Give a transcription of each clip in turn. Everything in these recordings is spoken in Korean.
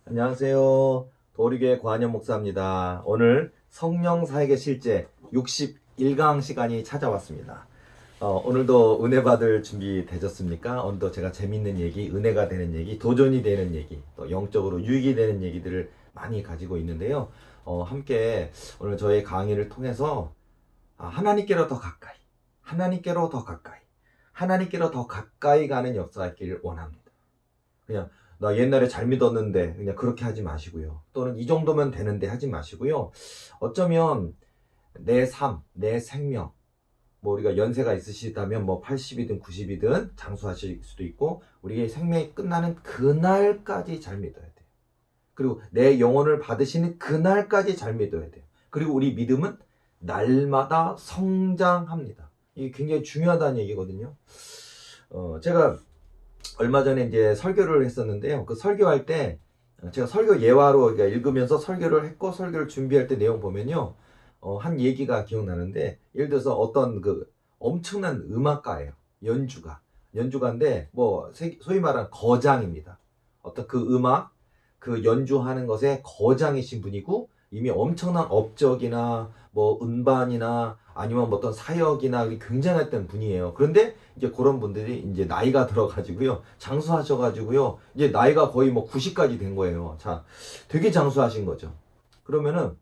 안녕하세요. 도리교회 관현 목사입니다. 오늘 성령 사역의 실제 61강 시간이 찾아왔습니다. 오늘도 은혜 받을 준비 되셨습니까? 오늘도 제가 재밌는 얘기, 은혜가 되는 얘기, 도전이 되는 얘기, 또 영적으로 유익이 되는 얘기들을 많이 가지고 있는데요. 함께 오늘 저의 강의를 통해서 하나님께로 더 가까이, 하나님께로 더 가까이, 하나님께로 더 가까이 가는 역사가 있기를 원합니다. 그냥 나 옛날에 잘 믿었는데 그냥 그렇게 하지 마시고요. 또는 이 정도면 되는데 하지 마시고요. 어쩌면 내 삶, 내 생명, 뭐 우리가 연세가 있으시다면 뭐 80이든 90이든 장수하실 수도 있고 우리의 생명이 끝나는 그날까지 잘 믿어야 돼요. 그리고 내 영혼을 받으시는 그날까지 잘 믿어야 돼요. 그리고 우리 믿음은 날마다 성장합니다. 이게 굉장히 중요하다는 얘기거든요. 제가 얼마 전에 이제 설교를 했었는데요. 그 설교할 때 제가 설교 예화로 읽으면서 설교를 했고 설교를 준비할 때 내용 보면요. 한 얘기가 기억나는데 예를 들어서 어떤 그 엄청난 음악가예요. 연주가인데 뭐 소위 말하는 거장입니다. 어떤 그 음악 그 연주하는 것에 거장이신 분이고 이미 엄청난 업적이나 뭐 음반이나 아니면 뭐 어떤 사역이나 굉장했던 분이에요. 그런데 이제 그런 분들이 이제 나이가 들어가지고요. 장수하셔가지고요. 이제 나이가 거의 뭐 90까지 된 거예요. 자, 되게 장수하신 거죠. 그러면은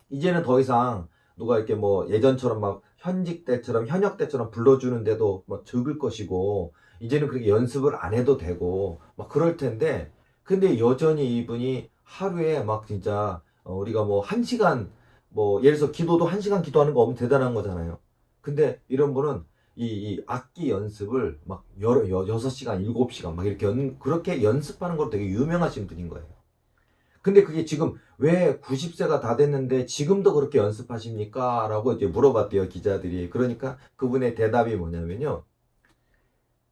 이제는 더 이상 누가 이렇게 뭐 예전처럼 막 현직 때처럼 현역 때처럼 불러주는데도 뭐 적을 것이고 이제는 그렇게 연습을 안 해도 되고 막 그럴 텐데 근데 여전히 이분이 하루에 막 진짜 우리가 뭐 1시간 뭐 예를 들어서 기도도 1시간 기도하는 거 엄청 대단한 거잖아요. 근데 이런 분은 이 악기 연습을 막 6시간, 7시간 막 이렇게 그렇게 연습하는 걸로 되게 유명하신 분인 거예요. 근데 그게 지금 왜 90세가 다 됐는데 지금도 그렇게 연습하십니까? 라고 이제 물어봤대요, 기자들이. 그러니까 그분의 대답이 뭐냐면요.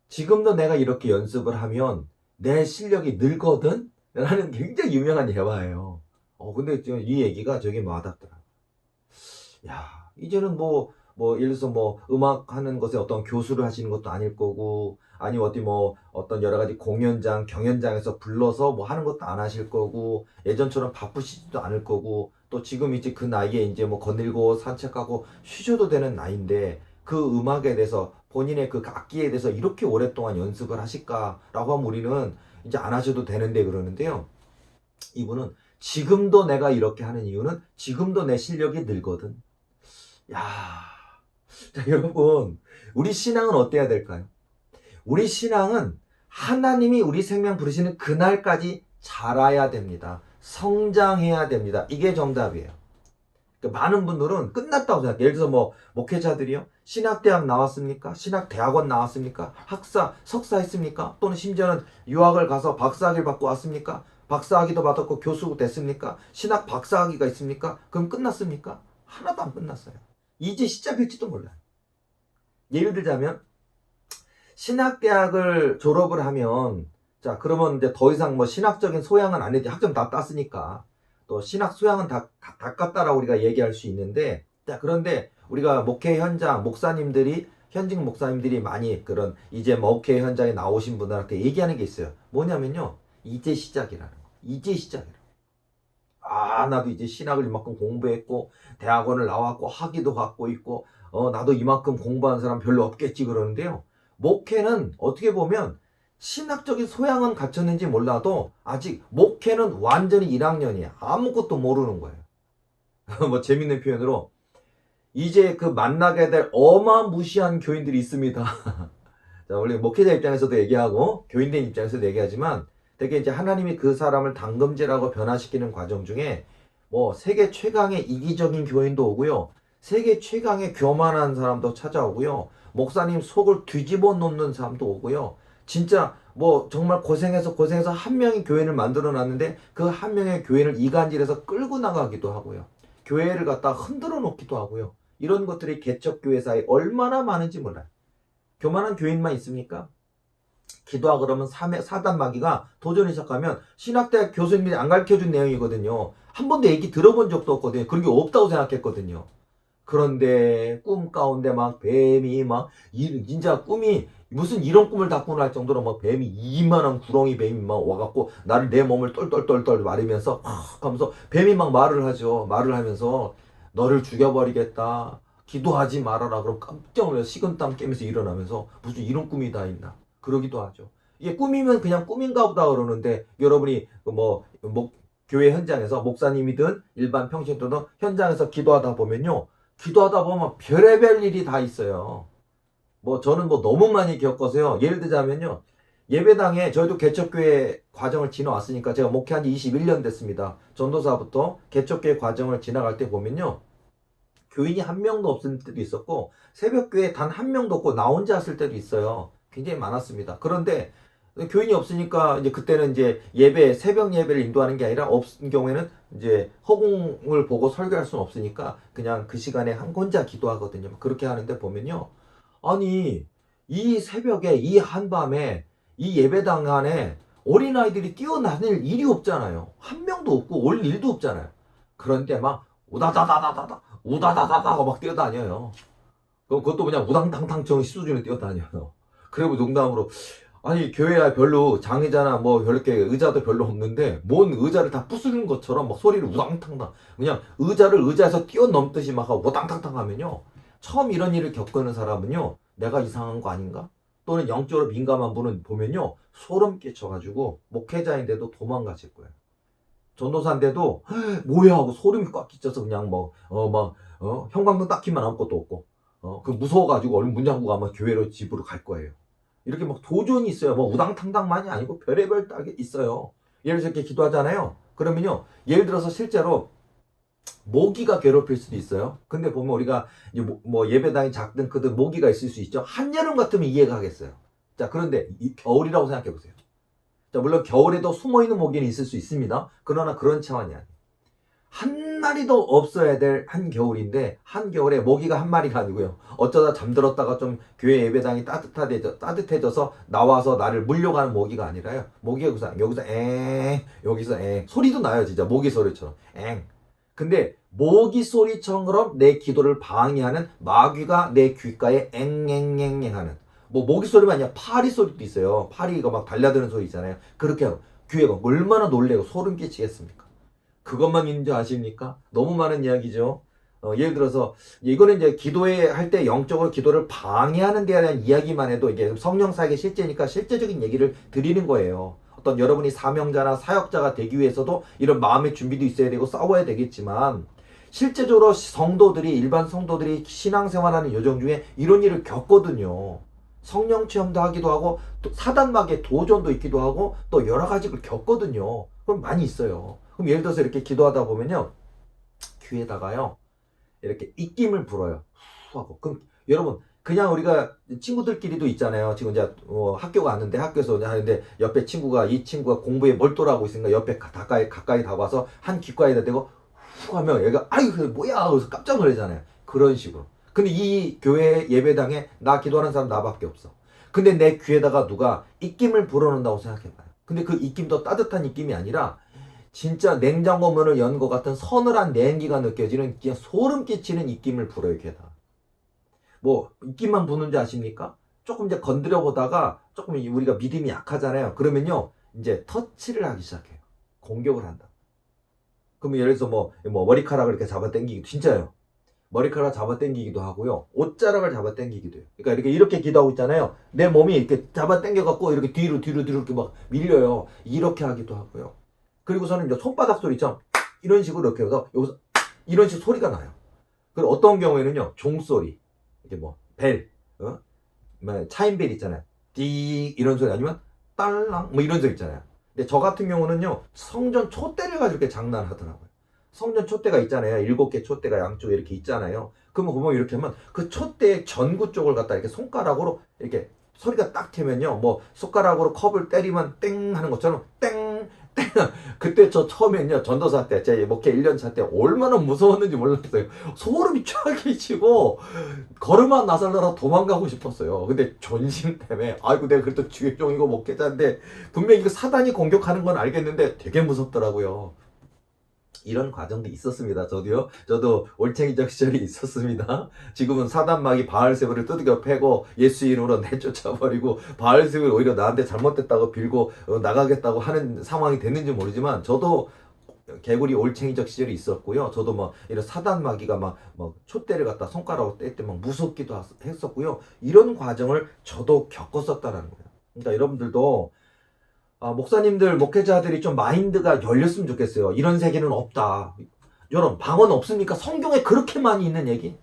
지금도 내가 이렇게 연습을 하면 내 실력이 늘거든? 라는 굉장히 유명한 예화예요. 근데 지금 이 얘기가 저게 와닿더라고요. 야, 이제는 예를 들어서 뭐, 음악 하는 것에 어떤 교수를 하시는 것도 아닐 거고, 아니, 어디 뭐, 어떤 여러 가지 공연장, 경연장에서 불러서 뭐 하는 것도 안 하실 거고, 예전처럼 바쁘시지도 않을 거고, 또 지금 이제 그 나이에 이제 뭐 거닐고 산책하고 쉬셔도 되는 나이인데, 그 음악에 대해서, 본인의 그 악기에 대해서 이렇게 오랫동안 연습을 하실까라고 하면 우리는 이제 안 하셔도 되는데 그러는데요. 이분은 지금도 내가 이렇게 하는 이유는 지금도 내 실력이 늘거든. 야, 자, 여러분, 우리 신앙은 어때야 될까요? 우리 신앙은 하나님이 우리 생명 부르시는 그날까지 자라야 됩니다. 성장해야 됩니다. 이게 정답이에요. 그러니까 많은 분들은 끝났다고 생각해요. 예를 들어서 뭐, 목회자들이요? 신학대학 나왔습니까? 신학대학원 나왔습니까? 학사, 석사 했습니까? 또는 심지어는 유학을 가서 박사학위를 받고 왔습니까? 박사학위도 받았고 교수 됐습니까? 신학 박사학위가 있습니까? 그럼 끝났습니까? 하나도 안 끝났어요. 이제 시작일지도 몰라요. 예를 들자면 신학대학을 졸업을 하면 자 그러면 이제 더 이상 뭐 신학적인 소양은 안 해도 학점 다 땄으니까 또 신학 소양은 다 깎았다라고 우리가 얘기할 수 있는데 자 그런데 우리가 목회 현장 목사님들이 현직 목사님들이 많이 그런 이제 목회 현장에 나오신 분들한테 얘기하는 게 있어요. 뭐냐면요. 이제 시작이라는 거. 이제 시작이라는 거. 나도 이제 신학을 이만큼 공부했고 대학원을 나왔고 학위도 갖고 있고 나도 이만큼 공부한 사람 별로 없겠지 그러는데요. 목회는 어떻게 보면 신학적인 소양은 갖췄는지 몰라도 아직 목회는 완전히 1학년이야. 아무것도 모르는 거예요. 뭐 재밌는 표현으로 이제 그 만나게 될 어마무시한 교인들이 있습니다. 자, 원래 목회자 입장에서도 얘기하고 교인된 입장에서도 얘기하지만 되게 이제 하나님이 그 사람을 당금질하고 변화시키는 과정 중에 뭐 세계 최강의 이기적인 교인도 오고요. 세계 최강의 교만한 사람도 찾아오고요. 목사님 속을 뒤집어 놓는 사람도 오고요. 진짜 뭐 정말 고생해서 한 명의 교인을 만들어 놨는데 그 한 명의 교인을 이간질해서 끌고 나가기도 하고요. 교회를 갖다 흔들어 놓기도 하고요. 이런 것들이 개척교회사에 얼마나 많은지 몰라요. 교만한 교인만 있습니까? 기도하 그러면 사단 마귀가 도전을 시작하면 신학대학 교수님들이 안 가르쳐준 내용이거든요. 한 번도 얘기 들어본 적도 없거든요. 그런 게 없다고 생각했거든요. 그런데 꿈 가운데 막 뱀이 막 진짜 꿈이 무슨 이런 꿈을 다 꾸나 할 정도로 뭐 뱀이 이만한 구렁이 뱀이 막 와갖고 나를 내 몸을 똘똘똘똘 마르면서 막 하면서 뱀이 막 말을 하죠. 말을 하면서 너를 죽여버리겠다. 기도하지 말아라. 그럼 깜짝 놀라서 식은땀 깨면서 일어나면서 무슨 이런 꿈이 다 있나. 그러기도 하죠. 이게 꿈이면 그냥 꿈인가 보다 그러는데 여러분이 뭐 교회 현장에서 목사님이든 일반 평신도든 현장에서 기도하다 보면요. 기도하다 보면 별의별 일이 다 있어요. 뭐 저는 뭐 너무 많이 겪어서요. 예를 들자면요. 예배당에 저희도 개척교회 과정을 지나왔으니까 제가 목회한 지 21년 됐습니다. 전도사부터 개척교회 과정을 지나갈 때 보면요. 교인이 한 명도 없을 때도 있었고 새벽교회 단 한 명도 없고 나 혼자 왔을 때도 있어요. 굉장히 많았습니다. 그런데 교인이 없으니까 이제 그때는 이제 예배 새벽 예배를 인도하는 게 아니라 없은 경우에는 이제 허공을 보고 설교할 수는 없으니까 그냥 그 시간에 한 혼자 기도하거든요. 그렇게 하는데 보면요. 아니 이 새벽에 이 한밤에 이 예배당 안에 어린아이들이 뛰어다닐 일이 없잖아요. 한 명도 없고 올 일도 없잖아요. 그런데 막 우다다다다다다 우다다다다가 막 뛰어다녀요. 그럼 그것도 그냥 우당탕탕청 수준으로 뛰어다녀요. 그리고 농담으로 아니 교회야 별로 장의자나 뭐 별렇게 의자도 별로 없는데 뭔 의자를 다 부수는 것처럼 막 소리를 우당탕탕 그냥 의자를 의자에서 뛰어넘듯이 막 하고 우당탕탕 하면요. 처음 이런 일을 겪는 사람은요. 내가 이상한 거 아닌가? 또는 영적으로 민감한 분은 보면요. 소름 끼쳐가지고 목회자인데도 도망가실 거예요. 전도사인데도 뭐야 하고 소름이 꽉 끼쳐서 그냥 형광등 딱 키면 아무것도 없고 그 무서워가지고 얼른 문 잠그고 아마 교회로 집으로 갈 거예요. 이렇게 막 도전이 있어요. 뭐 우당탕당만이 아니고 별의별 딱이 있어요. 예를 들어서 이렇게 기도하잖아요. 그러면요. 예를 들어서 실제로 모기가 괴롭힐 수도 있어요. 근데 보면 우리가 이제 뭐 예배당이 작든 크든 모기가 있을 수 있죠. 한여름 같으면 이해가 하겠어요. 자, 그런데 겨울이라고 생각해 보세요. 자, 물론 겨울에도 숨어있는 모기는 있을 수 있습니다. 그러나 그런 차원이 아니에요. 한 마리도 없어야 될 한겨울인데 한겨울에 모기가 한 마리가 아니고요. 어쩌다 잠들었다가 좀 교회 예배당이 따뜻해져서 나와서 나를 물려가는 모기가 아니라요. 모기가 여기서 여기서 소리도 나요. 진짜 모기 소리처럼 근데 모기 소리처럼 내 기도를 방해하는 마귀가 내 귓가에 앵앵앵앵 하는 뭐 모기 소리만 아니라 파리 소리도 있어요. 파리가 막 달려드는 소리 있잖아요. 그렇게 하고 귀에가 얼마나 놀래고 소름 끼치겠습니까? 그것만 있는 줄 아십니까? 너무 많은 이야기죠. 예를 들어서 이거는 이제 기도에 할 때 영적으로 기도를 방해하는 데에 대한 이야기만 해도 이게 성령 사역의 실제니까 실제적인 얘기를 드리는 거예요. 어떤 여러분이 사명자나 사역자가 되기 위해서도 이런 마음의 준비도 있어야 되고 싸워야 되겠지만 실제적으로 일반 성도들이 신앙생활하는 여정 중에 이런 일을 겪거든요. 성령 체험도 하기도 하고 또 사단막의 도전도 있기도 하고 또 여러 가지를 겪거든요. 그럼 많이 있어요. 그럼 예를 들어서 이렇게 기도하다 보면요. 귀에다가요. 이렇게 입김을 불어요. 후 하고. 그럼 여러분 그냥 우리가 친구들끼리도 있잖아요. 지금 이제 학교 가는데 학교에서 하는데 옆에 이 친구가 공부에 몰두하고 있으니까 옆에 가까이 다가와서 한 귓가에다 대고 후 하면 얘가 아유 뭐야 그래서 깜짝 놀라잖아요. 그런 식으로. 근데 이 교회 예배당에 나 기도하는 사람 나밖에 없어. 근데 내 귀에다가 누가 입김을 불어넣는다고 생각해봐요. 근데 그 입김도 따뜻한 입김이 아니라 진짜 냉장고 문을 연 것 같은 서늘한 냉기가 느껴지는 그냥 소름 끼치는 입김을 불어요, 걔다. 뭐 입김만 부는 줄 아십니까? 조금 이제 건드려 보다가 조금 우리가 믿음이 약하잖아요. 그러면요 이제 터치를 하기 시작해요. 공격을 한다. 그러면 예를 들어서 뭐 머리카락을 이렇게 잡아당기기 진짜요. 머리카락 잡아당기기도 하고요. 옷자락을 잡아당기기도 해요. 그러니까 이렇게 기도하고 있잖아요. 내 몸이 이렇게 잡아당겨갖고 이렇게 뒤로 이렇게 막 밀려요. 이렇게 하기도 하고요. 그리고서는 이제 손바닥 소리처럼 이런 식으로 이렇게 해서 여기서 이런 식 소리가 나요. 그리고 어떤 경우에는요 종소리 이렇게 벨 차인벨 있잖아요. 띠 이런 소리 아니면 딸랑 뭐 이런 소리 있잖아요. 근데 저 같은 경우는요 성전 촛대를 가지고 이렇게 장난하더라고요. 성전 촛대가 있잖아요. 7개 촛대가 양쪽에 이렇게 있잖아요. 그러면 보면 이렇게 하면 그 촛대의 전구 쪽을 갖다 이렇게 손가락으로 이렇게 소리가 딱 튀면요. 뭐 손가락으로 컵을 때리면 땡 하는 것처럼 땡 그때 저 처음엔요 전도사 때 제 목회 1년 차 때 얼마나 무서웠는지 몰랐어요. 소름이 쫙 끼치고 걸음만 나설라라 도망가고 싶었어요. 근데 존심 때문에 아이고 내가 그래도 주의종이고 목회자인데 분명히 이거 사단이 공격하는 건 알겠는데 되게 무섭더라고요. 이런 과정도 있었습니다. 저도 올챙이적 시절이 있었습니다. 지금은 사단막이 바알세불을 두들겨 패고 예수 이름으로 내쫓아버리고 바알세불이 오히려 나한테 잘못됐다고 빌고 나가겠다고 하는 상황이 됐는지 모르지만 저도 개구리 올챙이적 시절이 있었고요. 저도 막 이런 사단마귀가 막 촛대를 갖다 손가락으로 뗄 때 막 무섭기도 했었고요. 이런 과정을 저도 겪었었다라는 거예요. 그러니까 여러분들도 목사님들, 목회자들이 좀 마인드가 열렸으면 좋겠어요. 이런 세계는 없다. 여러분, 방언 없습니까? 성경에 그렇게 많이 있는 얘기?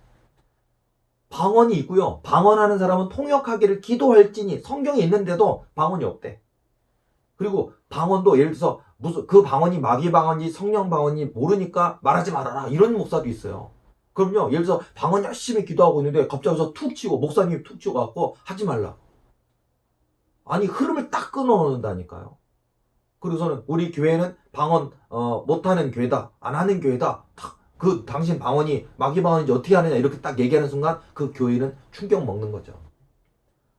방언이 있고요. 방언하는 사람은 통역하기를 기도할지니 성경에 있는데도 방언이 없대. 그리고 방언도 예를 들어서 무슨 그 방언이 마귀 방언인지 성령 방언인지 모르니까 말하지 말아라. 이런 목사도 있어요. 그럼요. 예를 들어서 방언 열심히 기도하고 있는데 갑자기 툭 치고 목사님이 툭 치고 갖고 하지 말라. 아니 흐름을 딱 끊어놓는다니까요. 그리고서는 우리 교회는 방언 못하는 교회다, 안 하는 교회다. 그 당신 방언이 마귀 방언인지 어떻게 하느냐 이렇게 딱 얘기하는 순간 그 교회는 충격 먹는 거죠.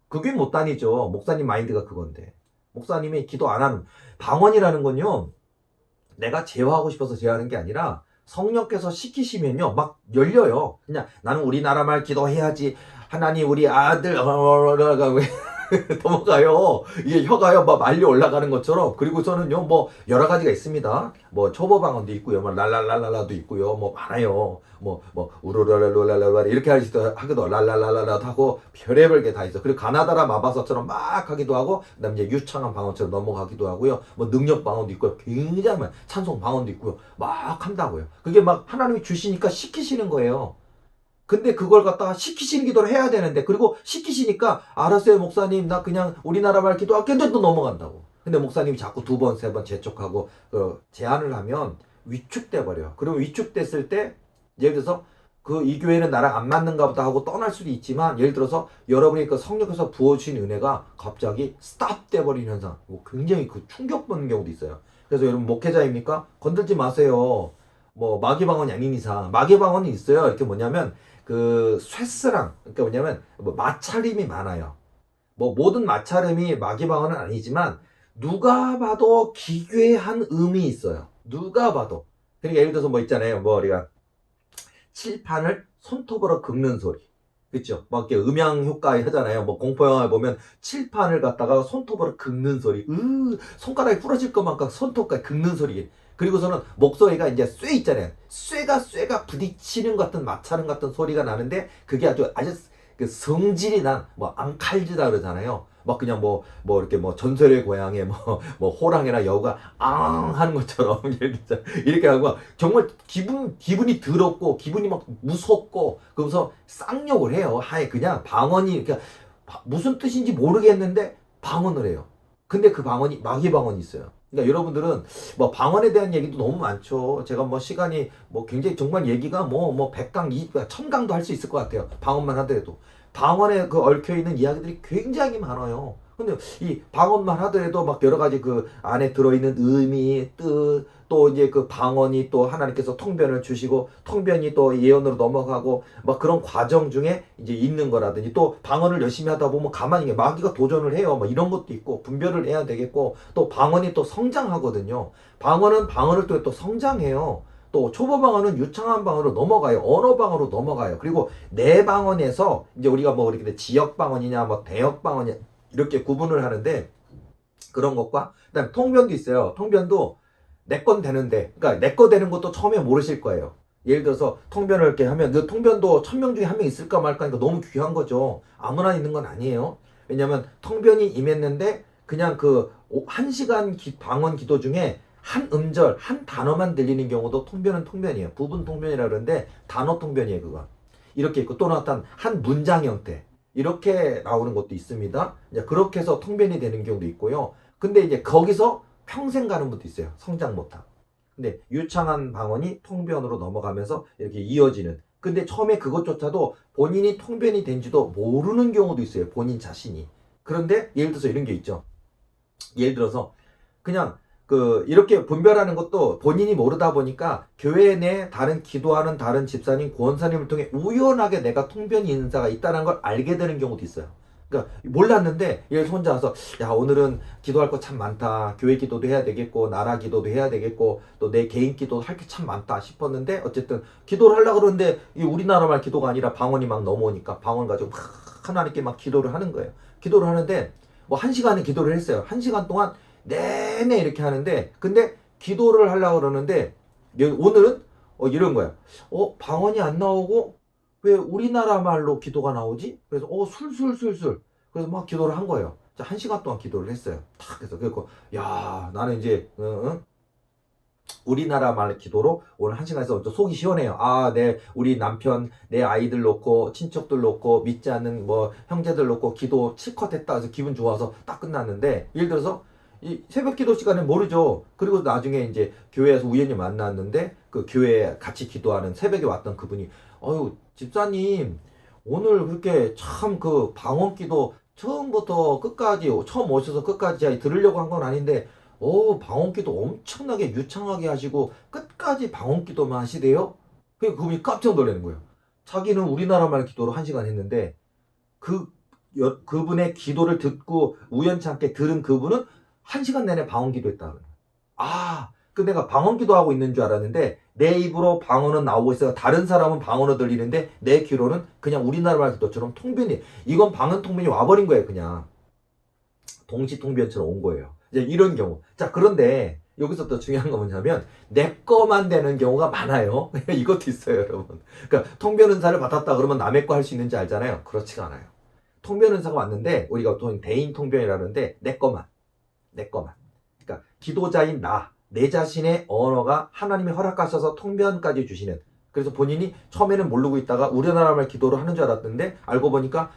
그게 못 다니죠. 목사님 마인드가 그건데. 목사님이 기도 안 하는 방언이라는 건요. 내가 제어하고 싶어서 제어하는 게 아니라 성령께서 시키시면요 막 열려요. 그냥 나는 우리나라 말 기도해야지. 하나님 우리 아들 넘어가요. 이게 혀가요 막 말리 올라가는 것처럼. 그리고서는요 뭐 여러 가지가 있습니다. 뭐 초보 방언도 있고요, 뭐 랄랄랄랄라도 있고요, 뭐 많아요. 뭐 우르랄랄랄랄라 이렇게 하기도 랄랄랄랄라도 하고 별의별 게 다 있어. 그리고 가나다라 마바사처럼 막 하기도 하고, 그다음 이제 유창한 방언처럼 넘어가기도 하고요. 뭐 능력 방언도 있고요, 굉장히 많아요. 찬송 방언도 있고요, 막 한다고요. 그게 막 하나님이 주시니까 시키시는 거예요. 근데 그걸 갖다가 시키시는 기도를 해야 되는데, 그리고 시키시니까 알았어요 목사님 나 그냥 우리나라 말 기도할게. 근데 또 넘어간다고. 근데 목사님이 자꾸 두 번 세 번 재촉하고 제안을 하면 위축돼 버려요. 그러면 위축됐을 때 예를 들어서 이 교회는 나랑 안 맞는가 보다 하고 떠날 수도 있지만, 예를 들어서 여러분이 그 성령께서 부어주신 은혜가 갑자기 스탑 돼버리는 현상, 굉장히 그 충격받는 경우도 있어요. 그래서 여러분 목회자입니까? 건들지 마세요. 뭐 마귀방언이 아닌 이상. 마귀방언이 있어요. 이렇게 뭐냐면 그 쇠스랑, 그러니까 뭐냐면 뭐 마찰임이 많아요. 뭐 모든 마찰음이 마귀방언은 아니지만 누가 봐도 기괴한 음이 있어요. 누가 봐도. 그러니까 예를 들어서 뭐 있잖아요. 뭐 우리가 칠판을 손톱으로 긁는 소리. 그쵸? 막 이렇게 음향 효과 하잖아요. 뭐 공포영화에 보면 칠판을 갖다가 손톱으로 긁는 소리. 손가락이 부러질 것만큼 손톱까지 긁는 소리. 그리고서는 목소리가 이제 쇠 있잖아요. 쇠가 부딪히는 것 같은 마찰음 같은 소리가 나는데, 그게 아주 그 성질이 난 뭐 앙칼지다 그러잖아요. 막 그냥 뭐 이렇게 뭐 전설의 고향에 뭐 호랑이나 여우가 앙 하는 것처럼 이렇게 하고 정말 기분이 더럽고 기분이 막 무섭고, 그러면서 쌍욕을 해요. 하에 그냥 방언이 그러니까 무슨 뜻인지 모르겠는데 방언을 해요. 근데 그 방언이 마귀 방언이 있어요. 그러니까 여러분들은 뭐 방언에 대한 얘기도 너무 많죠. 제가 뭐 시간이 뭐 굉장히 정말 얘기가 뭐 100강, 20강, 1000강도 할 수 있을 것 같아요. 방언만 하더라도. 방언에 그 얽혀 있는 이야기들이 굉장히 많아요. 근데 이 방언만 하더라도 막 여러 가지 그 안에 들어있는 의미, 뜻, 또 이제 그 방언이 또 하나님께서 통변을 주시고 통변이 또 예언으로 넘어가고 막 그런 과정 중에 이제 있는 거라든지, 또 방언을 열심히 하다 보면 가만히 마귀가 도전을 해요. 뭐 이런 것도 있고 분별을 해야 되겠고, 또 방언이 또 성장하거든요. 방언은 방언을 또 성장해요. 또 초보 방언은 유창한 방언으로 넘어가요. 언어 방언으로 넘어가요. 그리고 내 방언에서 이제 우리가 뭐 이렇게 지역 방언이냐 뭐 대역 방언이냐 이렇게 구분을 하는데, 그런 것과 그다음 통변도 있어요. 통변도 내 건 되는데, 그러니까 내 거 되는 것도 처음에 모르실 거예요. 예를 들어서 통변을 이렇게 하면 그 통변도 1000명 중에 한 명 있을까 말까 하니까 너무 귀한 거죠. 아무나 있는 건 아니에요. 왜냐면 통변이 임했는데 그냥 그 1시간 방언 기도 중에 한 음절, 한 단어만 들리는 경우도 통변은 통변이에요. 부분 통변이라 그러는데 단어 통변이에요, 그거. 이렇게 있고, 또는 어떤 한 문장 형태. 이렇게 나오는 것도 있습니다. 이제 그렇게 해서 통변이 되는 경우도 있고요. 근데 이제 거기서 평생 가는 분도 있어요. 성장 못하고. 근데 유창한 방언이 통변으로 넘어가면서 이렇게 이어지는. 근데 처음에 그것조차도 본인이 통변이 된지도 모르는 경우도 있어요. 본인 자신이. 그런데 예를 들어서 이런 게 있죠. 예를 들어서 그냥 이렇게 분별하는 것도 본인이 모르다 보니까 교회 내 다른 기도하는 다른 집사님, 권사님을 통해 우연하게 내가 통변 인사가 있다는 걸 알게 되는 경우도 있어요. 그러니까 몰랐는데 얘 혼자 와서 야 오늘은 기도할 거 참 많다. 교회 기도도 해야 되겠고 나라 기도도 해야 되겠고 또 내 개인 기도 할 게 참 많다 싶었는데 어쨌든 기도를 하려고 그러는데 이 우리나라말 기도가 아니라 방언이 막 넘어오니까 방언 가지고 막 하나님께 막 기도를 하는 거예요. 기도를 하는데 뭐 1시간에 기도를 했어요. 1시간 동안 내내 이렇게 하는데 근데 기도를 하려고 그러는데 오늘은 이런 거야. 방언이 안 나오고 왜 우리나라 말로 기도가 나오지? 그래서 술술술술 그래서 막 기도를 한 거예요. 자, 1시간 동안 기도를 했어요. 탁 해서 그래서 야 나는 이제 우리나라 말 기도로 오늘 1시간에서 속이 시원해요. 우리 남편, 내 아이들 놓고 친척들 놓고 믿지 않는 뭐 형제들 놓고 기도 실컷 했다 해서 기분 좋아서 딱 끝났는데 예를 들어서 이 새벽 기도 시간에 모르죠. 그리고 나중에 이제 교회에서 우연히 만났는데 그 교회에 같이 기도하는 새벽에 왔던 그분이 집사님 오늘 그렇게 참 그 방언 기도 처음부터 끝까지 처음 오셔서 끝까지 들으려고 한 건 아닌데 방언 기도 엄청나게 유창하게 하시고 끝까지 방언 기도만 하시대요. 그분이 깜짝 놀라는 거예요. 자기는 우리나라 말 기도로 1시간 했는데 그분의 기도를 듣고 우연찮게 들은 그분은 1시간 내내 방언 기도했다는 거예요. 내가 방언 기도하고 있는 줄 알았는데 내 입으로 방언은 나오고 있어요. 다른 사람은 방언으로 들리는데 내 귀로는 그냥 우리나라 말 기도처럼 통변이 이건 방언 통변이 와버린 거예요. 그냥 동시통변처럼 온 거예요. 이제 이런 경우. 자, 그런데 여기서 또 중요한 건 뭐냐면 내 거만 되는 경우가 많아요. 이것도 있어요, 여러분. 그러니까 통변은사를 받았다 그러면 남의 거 할 수 있는지 알잖아요. 그렇지가 않아요. 통변은사가 왔는데 우리가 또 대인 통변이라는데 내 거만. 그러니까 기도자인 내 자신의 언어가 하나님이 허락하셔서 통변까지 주시는. 그래서 본인이 처음에는 모르고 있다가 우리나라 말 기도로 하는 줄 알았는데 알고 보니까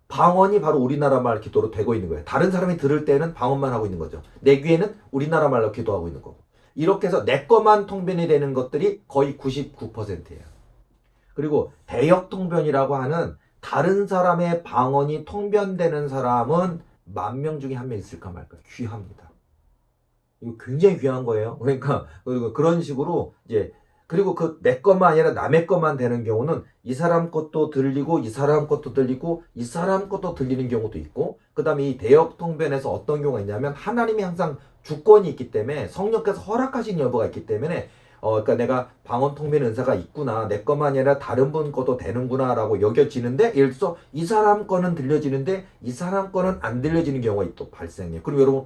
방언이 바로 우리나라 말 기도로 되고 있는 거예요. 다른 사람이 들을 때는 방언만 하고 있는 거죠. 내 귀에는 우리나라 말로 기도하고 있는 거고. 이렇게 해서 내 것만 통변이 되는 것들이 거의 99%예요. 그리고 대역 통변이라고 하는 다른 사람의 방언이 통변되는 사람은 10,000명 중에 1명 있을까 말까. 귀합니다. 이거 굉장히 귀한 거예요. 그러니까 그런 식으로 이제 그리고 내 것만 아니라 남의 것만 되는 경우는 이 사람 것도 들리고 이 사람 것도 들리고 이 사람 것도 들리는 경우도 있고 그 다음에 이 대역 통변에서 어떤 경우가 있냐면 하나님이 항상 주권이 있기 때문에 성령께서 허락하신 여부가 있기 때문에 그러니까 내가 방언 통변 은사가 있구나 내 것만 아니라 다른 분 것도 되는구나 라고 여겨지는데 예를 들어서 이 사람 거는 들려지는데 이 사람 거는 안 들려지는 경우가 또 발생해요. 그럼 여러분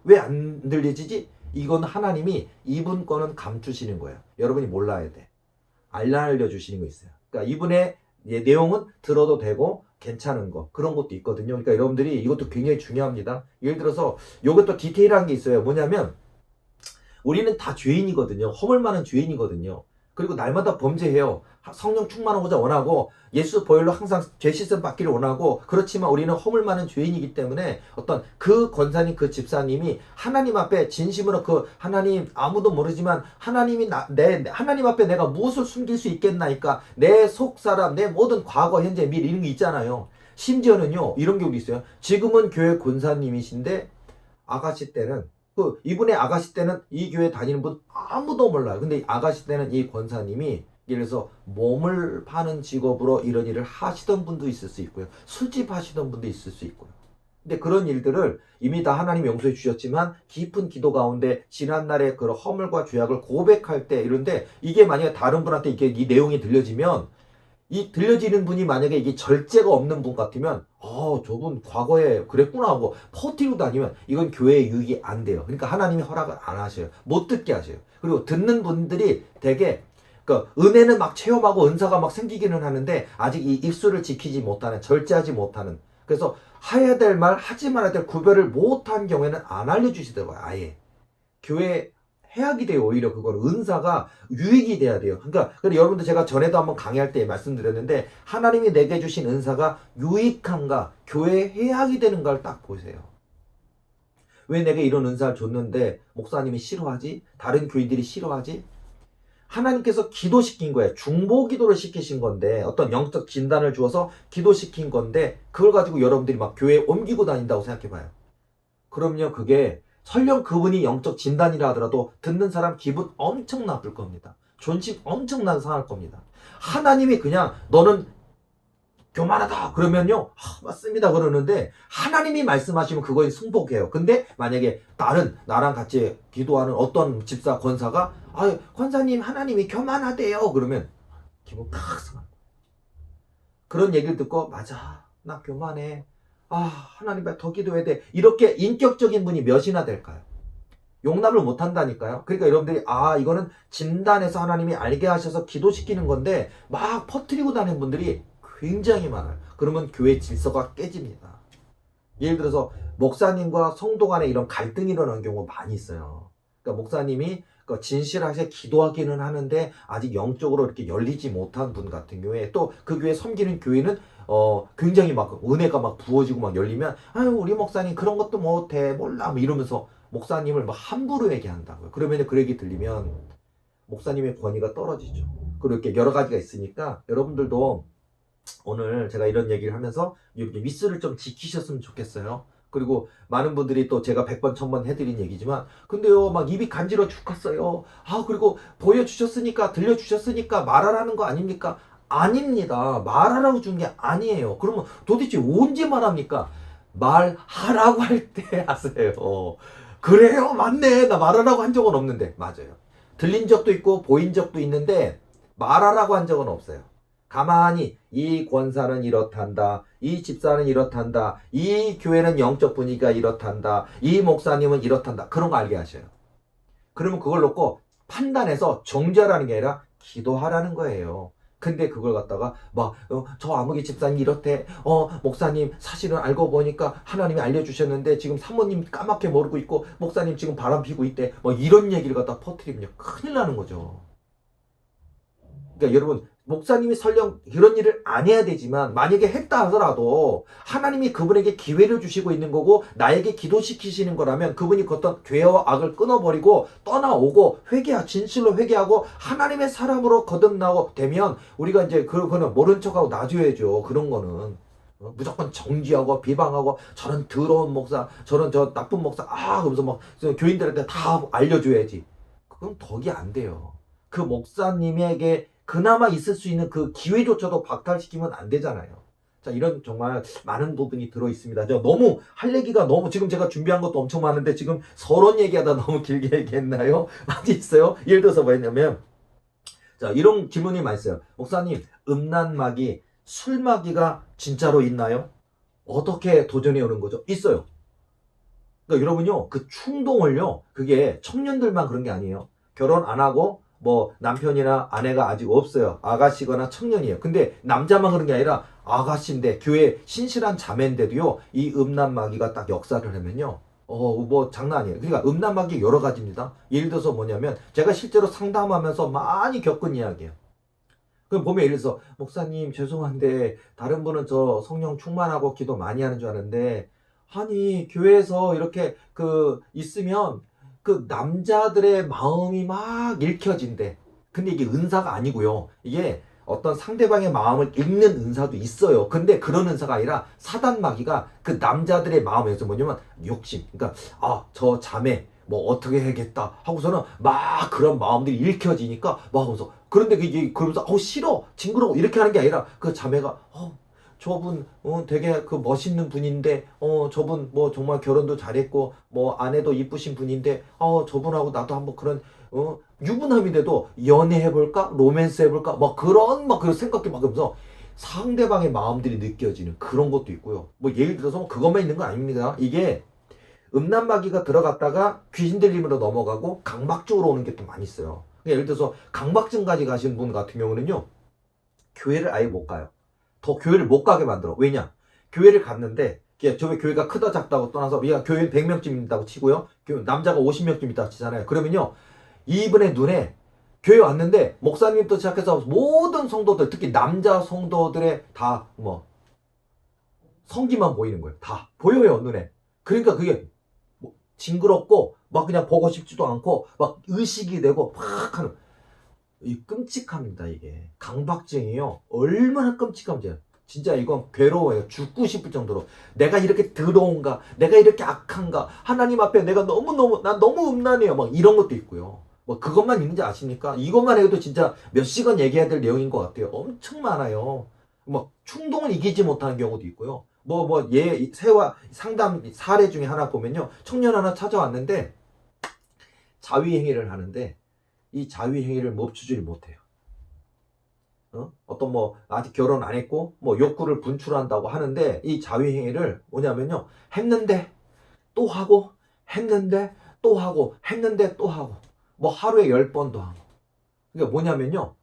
왜 안 들려지지? 이건 하나님이 이분 거는 감추시는 거예요. 여러분이 몰라야 돼. 알려주시는 거 있어요. 그러니까 이분의 내용은 들어도 되고 괜찮은 거 그런 것도 있거든요. 그러니까 여러분들이 이것도 굉장히 중요합니다. 예를 들어서 이것도 디테일한 게 있어요. 뭐냐면 우리는 다 죄인이거든요. 허물 많은 죄인이거든요. 그리고 날마다 범죄해요. 성령 충만하고자 원하고 예수 보혈로 항상 죄 씻음 받기를 원하고 그렇지만 우리는 허물 많은 죄인이기 때문에 어떤 그 권사님 그 집사님이 하나님 앞에 진심으로 하나님 아무도 모르지만 하나님이 하나님 앞에 내가 무엇을 숨길 수 있겠나이까 내 속사람 내 모든 과거 현재 미래 이런 게 있잖아요. 심지어는요 이런 경우도 있어요. 지금은 교회 권사님이신데 아가씨 때는 이분의 아가씨 때는 이 교회 다니는 분 아무도 몰라요. 근데 아가씨 때는 이 권사님이 예를 들어서 몸을 파는 직업으로 이런 일을 하시던 분도 있을 수 있고요. 술집 하시던 분도 있을 수 있고요. 근데 그런 일들을 이미 다 하나님이 용서해 주셨지만 깊은 기도 가운데 지난날의 그런 허물과 죄악을 고백할 때 이런데 이게 만약에 다른 분한테 이 내용이 들려지면 이 들려지는 분이 만약에 이게 절제가 없는 분 같으면 저분 과거에 그랬구나 하고 퍼뜨리고 다니면 이건 교회에 유익이 안 돼요. 그러니까 하나님이 허락을 안 하셔요. 못 듣게 하셔요. 그리고 듣는 분들이 되게 은혜는 막 체험하고 은사가 막 생기기는 하는데 아직 이 입술을 지키지 못하는 절제하지 못하는 그래서 해야 될 말 하지 말아야 될 구별을 못한 경우에는 안 알려주시더라고요. 아예 교회 해악이 돼요. 오히려 그거는 은사가 유익이 돼야 돼요. 그러니까 여러분들 제가 전에도 한번 강의할 때 말씀드렸는데 하나님이 내게 주신 은사가 유익한가 교회에 해악이 되는가를 딱 보세요. 왜 내게 이런 은사를 줬는데 목사님이 싫어하지? 다른 교인들이 싫어하지? 하나님께서 기도시킨 거예요. 중보 기도를 시키신 건데 어떤 영적 진단을 주어서 기도시킨 건데 그걸 가지고 여러분들이 막 교회에 옮기고 다닌다고 생각해봐요. 그럼요 그게 설령 그분이 영적 진단이라 하더라도 듣는 사람 기분 엄청 나쁠 겁니다. 존심 엄청나게 상할 겁니다. 하나님이 그냥 너는 교만하다 그러면요, 맞습니다 그러는데 하나님이 말씀하시면 그거에 승복해요. 근데 만약에 다른 나랑 같이 기도하는 어떤 집사 권사가 권사님 하나님이 교만하대요 그러면 기분 팍 상합니다. 그런 얘기를 듣고 맞아 나 교만해, 하나님 더 기도해야 돼, 이렇게 인격적인 분이 몇이나 될까요? 용납을 못 한다니까요. 그러니까 여러분들이 이거는 진단해서 하나님이 알게 하셔서 기도시키는 건데 막 퍼뜨리고 다니는 분들이 굉장히 많아요. 그러면 교회 질서가 깨집니다. 예를 들어서 목사님과 성도 간에 이런 갈등이 일어나는 경우가 많이 있어요. 그러니까 목사님이 진실하게 기도하기는 하는데 아직 영적으로 이렇게 열리지 못한 분 같은 경우에 또 그 교회 섬기는 교회는 굉장히 막 은혜가 막 부어지고 막 열리면 우리 목사님 그런 것도 못해 몰라 뭐 이러면서 목사님을 막 함부로 얘기한다고요. 그러면 그 얘기 들리면 목사님의 권위가 떨어지죠. 그렇게 여러 가지가 있으니까 여러분들도 오늘 제가 이런 얘기를 하면서 이렇게 미스를 좀 지키셨으면 좋겠어요. 그리고 많은 분들이 또 제가 100번 1000번 해드린 얘기지만 근데요 막 입이 간지러 죽겠어요. 그리고 보여주셨으니까 들려주셨으니까 말하라는 거 아닙니까? 아닙니다. 말하라고 준 게 아니에요. 그러면 도대체 언제 말합니까? 말하라고 할 때 하세요. 그래요 맞네 나 말하라고 한 적은 없는데 맞아요. 들린 적도 있고 보인 적도 있는데 말하라고 한 적은 없어요. 가만히 이 권사는 이렇단다, 이 집사는 이렇단다, 이 교회는 영적 분위기가 이렇단다, 이 목사님은 이렇단다, 그런 거 알게 하셔요. 그러면 그걸 놓고 판단해서 정죄하라는 게 아니라 기도하라는 거예요. 근데 그걸 갖다가 저 아무개 집사님 이렇대, 목사님 사실은 알고 보니까 하나님이 알려주셨는데 지금 사모님 까맣게 모르고 있고 목사님 지금 바람 피고 있대, 이런 얘기를 갖다 퍼뜨리면 큰일 나는 거죠. 그러니까 여러분 목사님이 설령 이런 일을 안 해야 되지만 만약에 했다 하더라도 하나님이 그분에게 기회를 주시고 있는 거고 나에게 기도시키시는 거라면 그분이 그 어떤 죄와 악을 끊어버리고 떠나오고 진실로 회개하고 하나님의 사람으로 거듭나고 되면 우리가 이제 그거는 모른 척하고 놔줘야죠. 그런 거는 무조건 정죄하고 비방하고 저런 더러운 목사, 저런 저 나쁜 목사 그러면서 막 교인들한테 다 알려줘야지. 그건 덕이 안 돼요. 그 목사님에게 그나마 있을 수 있는 그 기회조차도 박탈시키면 안 되잖아요. 자, 이런 정말 많은 부분이 들어있습니다. 너무 할 얘기가 지금 제가 준비한 것도 엄청 많은데 지금 서론 얘기하다 너무 길게 얘기했나요? 많이 있어요. 예를 들어서 뭐였냐면 자, 이런 질문이 많이 있어요. 목사님, 음란마귀, 술마귀가 진짜로 있나요? 어떻게 도전해 오는 거죠? 있어요. 그러니까 여러분요, 그 충동을요, 그게 청년들만 그런 게 아니에요. 결혼 안 하고 남편이나 아내가 아직 없어요. 아가씨거나 청년이에요. 근데 남자만 그런 게 아니라 아가씨인데 교회 신실한 자매인데도요, 이 음란마귀가 딱 역사를 하면요, 장난 아니에요. 그러니까 음란마귀 여러 가지입니다. 예를 들어서 뭐냐면 제가 실제로 상담하면서 많이 겪은 이야기예요. 그럼 보면 예를 들어서 목사님 죄송한데 다른 분은 저 성령 충만하고 기도 많이 하는 줄 아는데 아니 교회에서 이렇게 있으면 그 남자들의 마음이 막 읽혀진대. 근데 이게 은사가 아니고요. 이게 어떤 상대방의 마음을 읽는 은사도 있어요. 근데 그런 은사가 아니라 사단 마귀가 그 남자들의 마음에서 뭐냐면 욕심. 그러니까 저 자매 어떻게 해야겠다 하고서는 막 그런 마음들이 읽혀지니까 막 하면서 그런데 이게 그러면서 싫어 징그러워 이렇게 하는 게 아니라 그 자매가 저분 되게 멋있는 분인데 저분 정말 결혼도 잘했고 아내도 이쁘신 분인데 저분하고 나도 한번 그런 유부남인데도 연애해볼까 로맨스 해볼까 그런 생각이 막 하면서 상대방의 마음들이 느껴지는 그런 것도 있고요. 예를 들어서 그것만 있는 건 아닙니다. 이게 음란마귀가 들어갔다가 귀신 들림으로 넘어가고 강박적으로 오는 게 또 많이 있어요. 예를 들어서 강박증까지 가신 분 같은 경우는요, 교회를 아예 못 가요. 더 교회를 못 가게 만들어. 왜냐? 교회를 갔는데 저희 교회가 크다 작다고 떠나서 우리가 교회 100명쯤 있다고 치고요. 남자가 50명쯤 있다고 치잖아요. 그러면요, 이분의 눈에 교회 왔는데 목사님부터 시작해서 모든 성도들, 특히 남자 성도들의 다 성기만 보이는 거예요. 다 보여요, 눈에. 그러니까 그게 징그럽고 막 그냥 보고 싶지도 않고 막 의식이 되고 막 하는 이 끔찍합니다. 이게 강박증이요 얼마나 끔찍한지 진짜 이건 괴로워요. 죽고 싶을 정도로 내가 이렇게 더러운가, 내가 이렇게 악한가, 하나님 앞에 내가 난 너무 음란해요 막 이런 것도 있고요. 그것만 있는지 아십니까? 이것만 해도 진짜 몇 시간 얘기해야 될 내용인 것 같아요. 엄청 많아요. 막 충동을 이기지 못하는 경우도 있고요. 새와 상담 사례 중에 하나 보면요. 청년 하나 찾아왔는데 자위행위를 하는데 이 자위행위를 멈추지를 못해요. 어떤 아직 결혼 안 했고 욕구를 분출한다고 하는데 이 자위행위를 뭐냐면요. 했는데 또 하고 했는데 또 하고 했는데 또 하고 하루에 10번도 하고. 그러니까 뭐냐면요.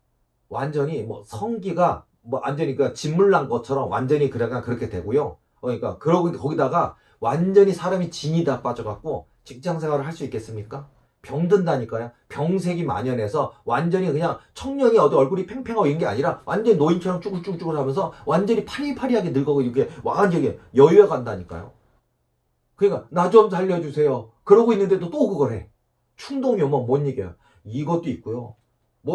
완전히 성기가 완전히 진물 난 것처럼 완전히 그렇게 되고요. 그러니까 거기다가 완전히 사람이 진이 다 빠져갖고 직장 생활을 할 수 있겠습니까? 병든다니까요. 병색이 만연해서 완전히 그냥 청년이 어디 얼굴이 팽팽하고 이런 게 아니라 완전히 노인처럼 쭈글쭈글 하면서 완전히 파리파리하게 늙어가고 이렇게 완전히 여유가 간다니까요. 그러니까 나 좀 살려주세요. 그러고 있는데도 또 그걸 해. 충동이 오면 못 이겨요. 이것도 있고요.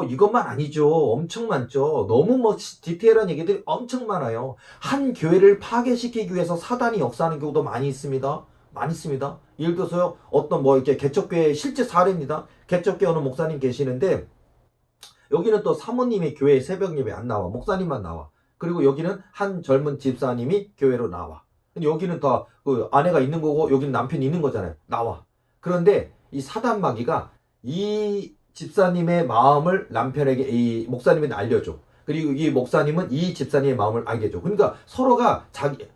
이것만 아니죠. 엄청 많죠. 너무 디테일한 얘기들이 엄청 많아요. 한 교회를 파괴시키기 위해서 사단이 역사하는 경우도 많이 있습니다. 많이 있습니다. 예를 들어서요. 어떤 이렇게 개척교회 실제 사례입니다. 개척교회 어느 목사님 계시는데 여기는 또 사모님이 교회 새벽 예배 안 나와. 목사님만 나와. 그리고 여기는 한 젊은 집사님이 교회로 나와. 근데 여기는 다 아내가 있는 거고 여기는 남편이 있는 거잖아요. 나와. 그런데 이 사단 마귀가 이 집사님의 마음을 남편에게 이 목사님한테 알려줘. 그리고 이 목사님은 이 집사님의 마음을 알게 해줘. 그러니까 서로가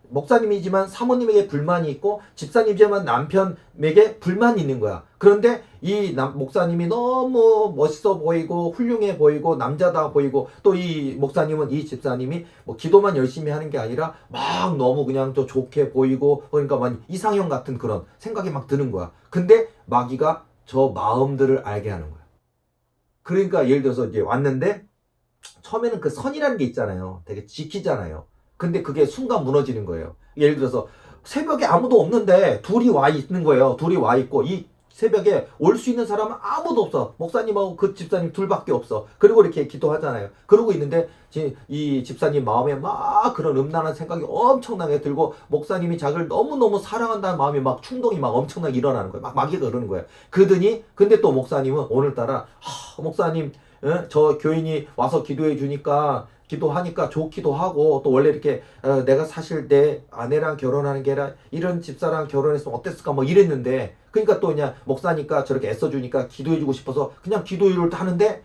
목사님이지만 사모님에게 불만이 있고 집사님이지만 남편에게 불만이 있는 거야. 그런데 이 목사님이 너무 멋있어 보이고 훌륭해 보이고 남자다 보이고 또 이 목사님은 이 집사님이 기도만 열심히 하는 게 아니라 막 너무 그냥 또 좋게 보이고 그러니까 막 이상형 같은 그런 생각이 막 드는 거야. 근데 마귀가 저 마음들을 알게 하는 거야. 그러니까 예를 들어서 이제 왔는데 처음에는 그 선이라는 게 있잖아요. 되게 지키잖아요. 근데 그게 순간 무너지는 거예요. 예를 들어서 새벽에 아무도 없는데 둘이 와 있는 거예요. 둘이 와 있고 이 새벽에 올 수 있는 사람은 아무도 없어. 목사님하고 그 집사님 둘밖에 없어. 그리고 이렇게 기도하잖아요. 그러고 있는데 이 집사님 마음에 막 그런 음란한 생각이 엄청나게 들고 목사님이 자기를 너무너무 사랑한다는 마음이 막 충동이 막 엄청나게 일어나는 거예요. 막 마귀가 그러는 거예요. 근데 또 목사님은 오늘따라 목사님 저 교인이 와서 기도해 주니까 기도하니까 좋기도 하고 또 원래 이렇게 내가 사실 내 아내랑 결혼하는 게 아니라 이런 집사랑 결혼했으면 어땠을까 이랬는데 그러니까 또 그냥 목사니까 저렇게 애써주니까 기도해 주고 싶어서 그냥 기도를 하는데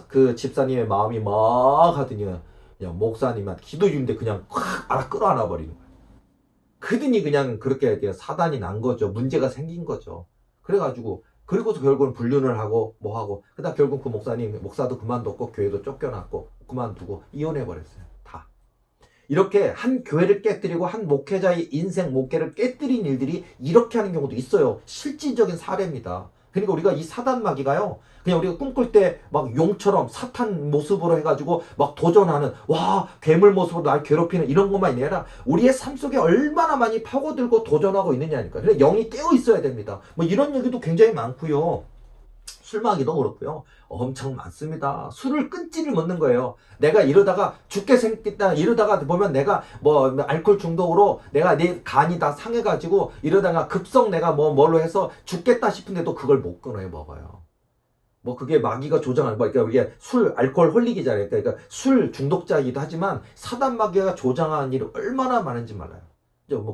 그 집사님의 마음이 막 하더니 그냥 목사님한테 기도해 주는데 그냥 확 알아 끌어안아 버리는 거예요. 그더니 그냥 그렇게 사단이 난 거죠. 문제가 생긴 거죠. 그래가지고 그리고서 결국은 불륜을 하고 하고 그다음 결국 그 목사도 그만뒀고 교회도 쫓겨났고 그만두고 이혼해버렸어요. 다. 이렇게 한 교회를 깨뜨리고 한 목회자의 인생 목회를 깨뜨린 일들이 이렇게 하는 경우도 있어요. 실질적인 사례입니다. 그러니까 우리가 이 사단 마귀가요. 그냥 우리가 꿈꿀 때 막 용처럼 사탄 모습으로 해가지고 막 도전하는 괴물 모습으로 날 괴롭히는 이런 것만 아니라 우리의 삶 속에 얼마나 많이 파고들고 도전하고 있느냐니까. 그래 영이 깨어 있어야 됩니다. 이런 얘기도 굉장히 많고요. 술 마귀도 그렇고요. 엄청 많습니다. 술을 끊지를 못는 거예요. 내가 이러다가 죽게 생겼다. 이러다가 보면 내가 알코올 중독으로 내가 내 간이 다 상해가지고 이러다가 급성 내가 뭘로 해서 죽겠다 싶은데도 그걸 못 끊어요. 먹어요. 그게 마귀가 조장하는 그러니까 이게 술 알코올 홀릭이잖아요. 그러니까 술 중독자이기도 하지만 사단 마귀가 조장하는 일이 얼마나 많은지 몰라요.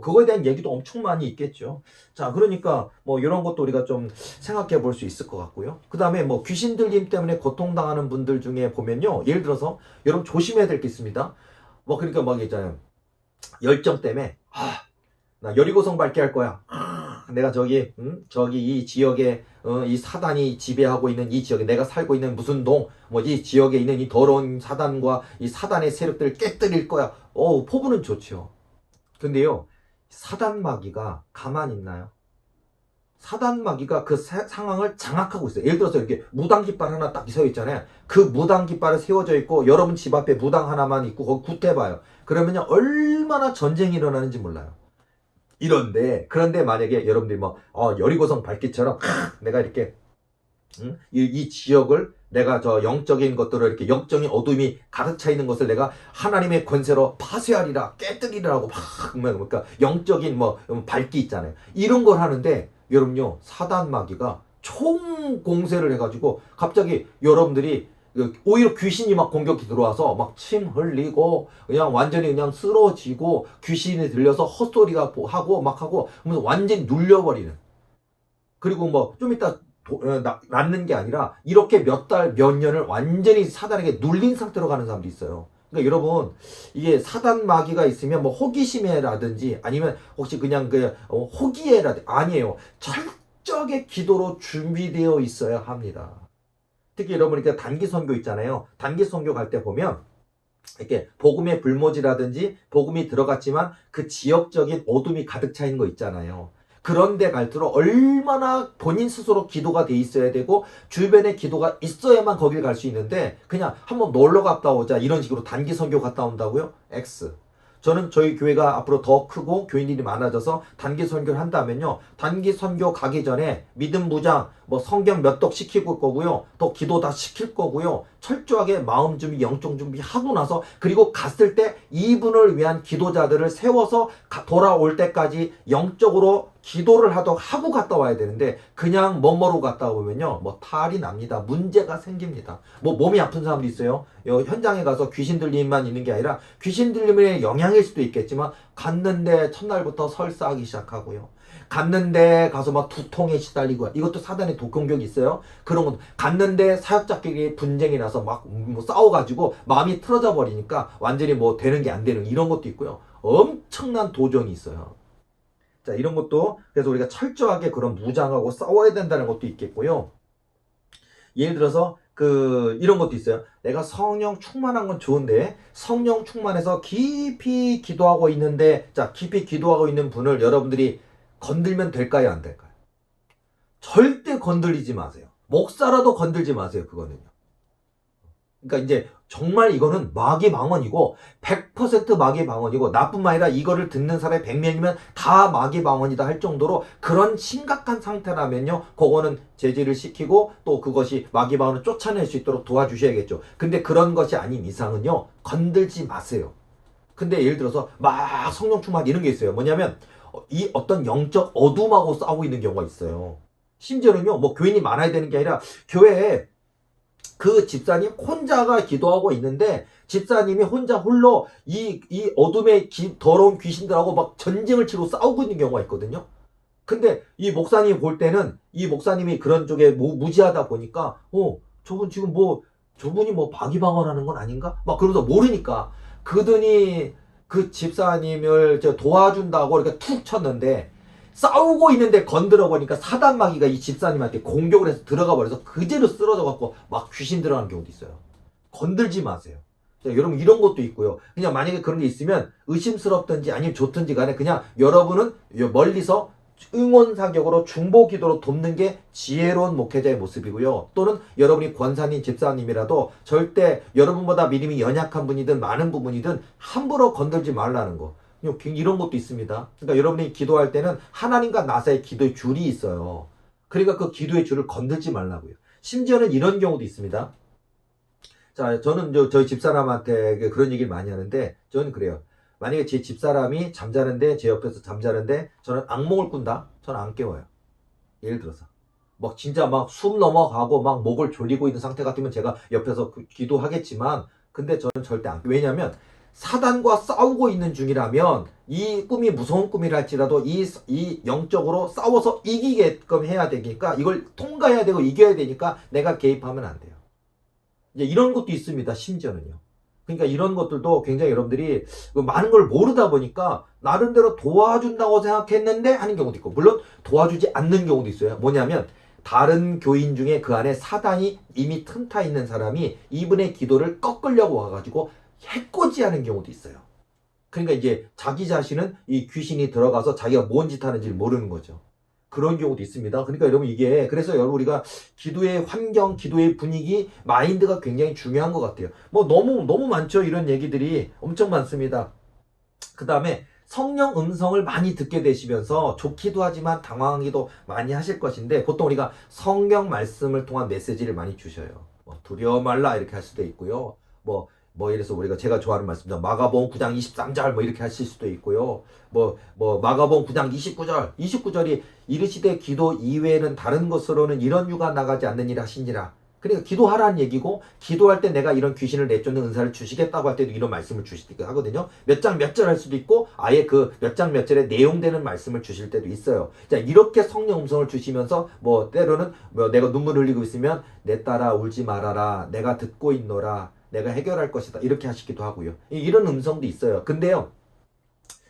그거에 대한 얘기도 엄청 많이 있겠죠. 자, 그러니까 이런 것도 우리가 좀 생각해 볼 수 있을 것 같고요. 그 다음에 귀신 들림 때문에 고통당하는 분들 중에 보면요. 예를 들어서 여러분 조심해야 될 게 있습니다. 그러니까 있잖아요. 열정 때문에 나 여리고성 밟게 할 거야. 내가 저기 이 지역에 이 사단이 지배하고 있는 이 지역에 내가 살고 있는 무슨 동 이 지역에 있는 이 더러운 사단과 이 사단의 세력들을 깨뜨릴 거야. 포부는 좋죠. 근데요, 사단 마귀가 가만히 있나요? 사단 마귀가 그 상황을 장악하고 있어요. 예를 들어서 이렇게 무당 깃발 하나 딱 서 있잖아요. 그 무당 깃발이 세워져 있고 여러분 집 앞에 무당 하나만 있고 거기 굿해봐요. 그러면요 얼마나 전쟁이 일어나는지 몰라요. 그런데 만약에 여러분들이 여리고성 밝기처럼 내가 이렇게 이 지역을 내가 저 영적인 것들을 이렇게 영적인 어둠이 가득 차 있는 것을 내가 하나님의 권세로 파쇄하리라 깨뜨리라고 그러니까 영적인 밝기 있잖아요. 이런 걸 하는데 여러분요 사단 마귀가 총 공세를 해가지고 갑자기 여러분들이 오히려 귀신이 막 공격이 들어와서 막 침 흘리고 그냥 완전히 그냥 쓰러지고 귀신이 들려서 헛소리가 하고 막 하고 하면서 완전히 눌려버리는. 그리고 뭐 좀 이따 낫는 게 아니라 이렇게 몇 달, 몇 년을 완전히 사단에게 눌린 상태로 가는 사람도 있어요. 그러니까 여러분 이게 사단 마귀가 있으면 뭐 호기심에라든지 아니면 혹시 그냥 그 호기에라든지 아니에요. 철저하게 기도로 준비되어 있어야 합니다. 특히 여러분 이렇게 단기 선교 있잖아요. 단기 선교 갈 때 보면 이렇게 복음의 불모지라든지 복음이 들어갔지만 그 지역적인 어둠이 가득 차 있는 거 있잖아요. 그런데 갈수록 얼마나 본인 스스로 기도가 돼 있어야 되고 주변에 기도가 있어야만 거길 갈 수 있는데 그냥 한번 놀러 갔다 오자 이런 식으로 단기 선교 갔다 온다고요? X. 저는 저희 교회가 앞으로 더 크고 교인들이 많아져서 단기 선교를 한다면요. 단기 선교 가기 전에 믿음 무장, 뭐 성경 몇 독 시킬 거고요. 또 기도 다 시킬 거고요. 철저하게 마음 준비, 영적 준비 하고 나서 그리고 갔을 때 이분을 위한 기도자들을 세워서 돌아올 때까지 영적으로 기도를 하고 갔다 와야 되는데 그냥 멋모르고 갔다 오면요. 뭐 탈이 납니다. 문제가 생깁니다. 뭐 몸이 아픈 사람도 있어요. 현장에 가서 귀신 들림만 있는 게 아니라 귀신 들림의 영향일 수도 있겠지만 갔는데 첫날부터 설사하기 시작하고요. 갔는데 가서 막 두통에 시달리고 이것도 사단의 독공격이 있어요. 그런 것 갔는데 사역자끼리 분쟁이 나서 막 뭐 싸워가지고 마음이 틀어져 버리니까 완전히 뭐 되는 게 안 되는 이런 것도 있고요. 엄청난 도전이 있어요. 자, 이런 것도 그래서 우리가 철저하게 그런 무장하고 싸워야 된다는 것도 있겠고요. 예를 들어서 이런 것도 있어요. 내가 성령 충만한 건 좋은데 성령 충만해서 깊이 기도하고 있는데 자, 깊이 기도하고 있는 분을 여러분들이 건들면 될까요, 안 될까요? 절대 건들리지 마세요. 목사라도 건들지 마세요, 그거는요. 그러니까 이제 정말 이거는 마귀 방언이고 100% 마귀 방언이고 나뿐만 아니라 이거를 듣는 사람이 100명이면 다 마귀 방언이다 할 정도로 그런 심각한 상태라면요. 그거는 제지를 시키고 또 그것이 마귀 방언을 쫓아낼 수 있도록 도와주셔야겠죠. 근데 그런 것이 아닌 이상은요. 건들지 마세요. 근데 예를 들어서 막 성령 충만 이런 게 있어요. 뭐냐면 이 어떤 영적 어둠하고 싸우고 있는 경우가 있어요. 심지어는요. 뭐 교인이 많아야 되는 게 아니라 교회에 그 집사님 혼자가 기도하고 있는데 집사님이 혼자 홀로 이 어둠의 더러운 귀신들하고 막 전쟁을 치고 싸우고 있는 경우가 있거든요. 근데 이 목사님이 볼 때는 이 목사님이 그런 쪽에 무지하다 보니까 저분 지금 뭐 저분이 뭐 방위방어라는 건 아닌가? 막 그러면서 모르니까 그더니 그 집사님을 도와준다고 이렇게 툭 쳤는데 싸우고 있는데 건드려 보니까 사단 마귀가 이 집사님한테 공격을 해서 들어가 버려서 그대로 쓰러져 갖고 막 귀신 들어가는 경우도 있어요. 건들지 마세요. 자, 여러분 이런 것도 있고요. 그냥 만약에 그런 게 있으면 의심스럽든지 아니면 좋든지 간에 그냥 여러분은 멀리서 응원 사격으로 중보 기도로 돕는 게 지혜로운 목회자의 모습이고요. 또는 여러분이 권사님, 집사님이라도 절대 여러분보다 믿음이 연약한 분이든 많은 부분이든 함부로 건들지 말라는 거. 이런 것도 있습니다. 그러니까 여러분이 기도할 때는 하나님과 나 사이에 기도의 줄이 있어요. 그러니까 그 기도의 줄을 건들지 말라고요. 심지어는 이런 경우도 있습니다. 자, 저는 저희 집사람한테 그런 얘기를 많이 하는데 저는 그래요. 만약에 제 집사람이 잠자는데 제 옆에서 잠자는데 저는 악몽을 꾼다? 저는 안 깨워요. 예를 들어서 막 진짜 막 숨 넘어가고 막 목을 졸리고 있는 상태 같으면 제가 옆에서 기도하겠지만 근데 저는 절대 안 깨워요. 왜냐하면 사단과 싸우고 있는 중이라면 이 꿈이 무서운 꿈이라 할지라도 이 영적으로 싸워서 이기게끔 해야 되니까 이걸 통과해야 되고 이겨야 되니까 내가 개입하면 안 돼요. 이제 이런 것도 있습니다. 심지어는요. 그러니까 이런 것들도 굉장히 여러분들이 많은 걸 모르다 보니까 나름대로 도와준다고 생각했는데 하는 경우도 있고 물론 도와주지 않는 경우도 있어요. 뭐냐면 다른 교인 중에 그 안에 사단이 이미 틈타 있는 사람이 이분의 기도를 꺾으려고 와가지고 해코지하는 경우도 있어요. 그러니까 이제 자기 자신은 이 귀신이 들어가서 자기가 뭔 짓 하는지 모르는 거죠. 그런 경우도 있습니다. 그러니까 여러분 이게 그래서 여러분 우리가 기도의 환경, 기도의 분위기, 마인드가 굉장히 중요한 것 같아요. 뭐 너무 많죠. 이런 얘기들이 엄청 많습니다. 그 다음에 성령 음성을 많이 듣게 되시면서 좋기도 하지만 당황하기도 많이 하실 것인데 보통 우리가 성경 말씀을 통한 메시지를 많이 주셔요. 뭐 두려워 말라 이렇게 할 수도 있고요. 뭐 예를 들어서 우리가 제가 좋아하는 말씀입니다. 마가복음 9장 23절 뭐 이렇게 하실 수도 있고요. 뭐 마가복음 9장 29절이 이르시되 기도 이외에는 다른 것으로는 이런 유가 나가지 않느니라 하시니라. 그러니까 기도하라는 얘기고, 기도할 때 내가 이런 귀신을 내쫓는 은사를 주시겠다고 할 때도 이런 말씀을 주시기도 하거든요. 몇 장 몇 절 할 수도 있고, 아예 그 몇 장 몇 절에 내용되는 말씀을 주실 때도 있어요. 자, 이렇게 성령 음성을 주시면서 뭐 때로는 뭐 내가 눈물 흘리고 있으면 내 딸아 울지 말아라, 내가 듣고 있노라, 내가 해결할 것이다, 이렇게 하시기도 하고요. 이런 음성도 있어요. 근데요,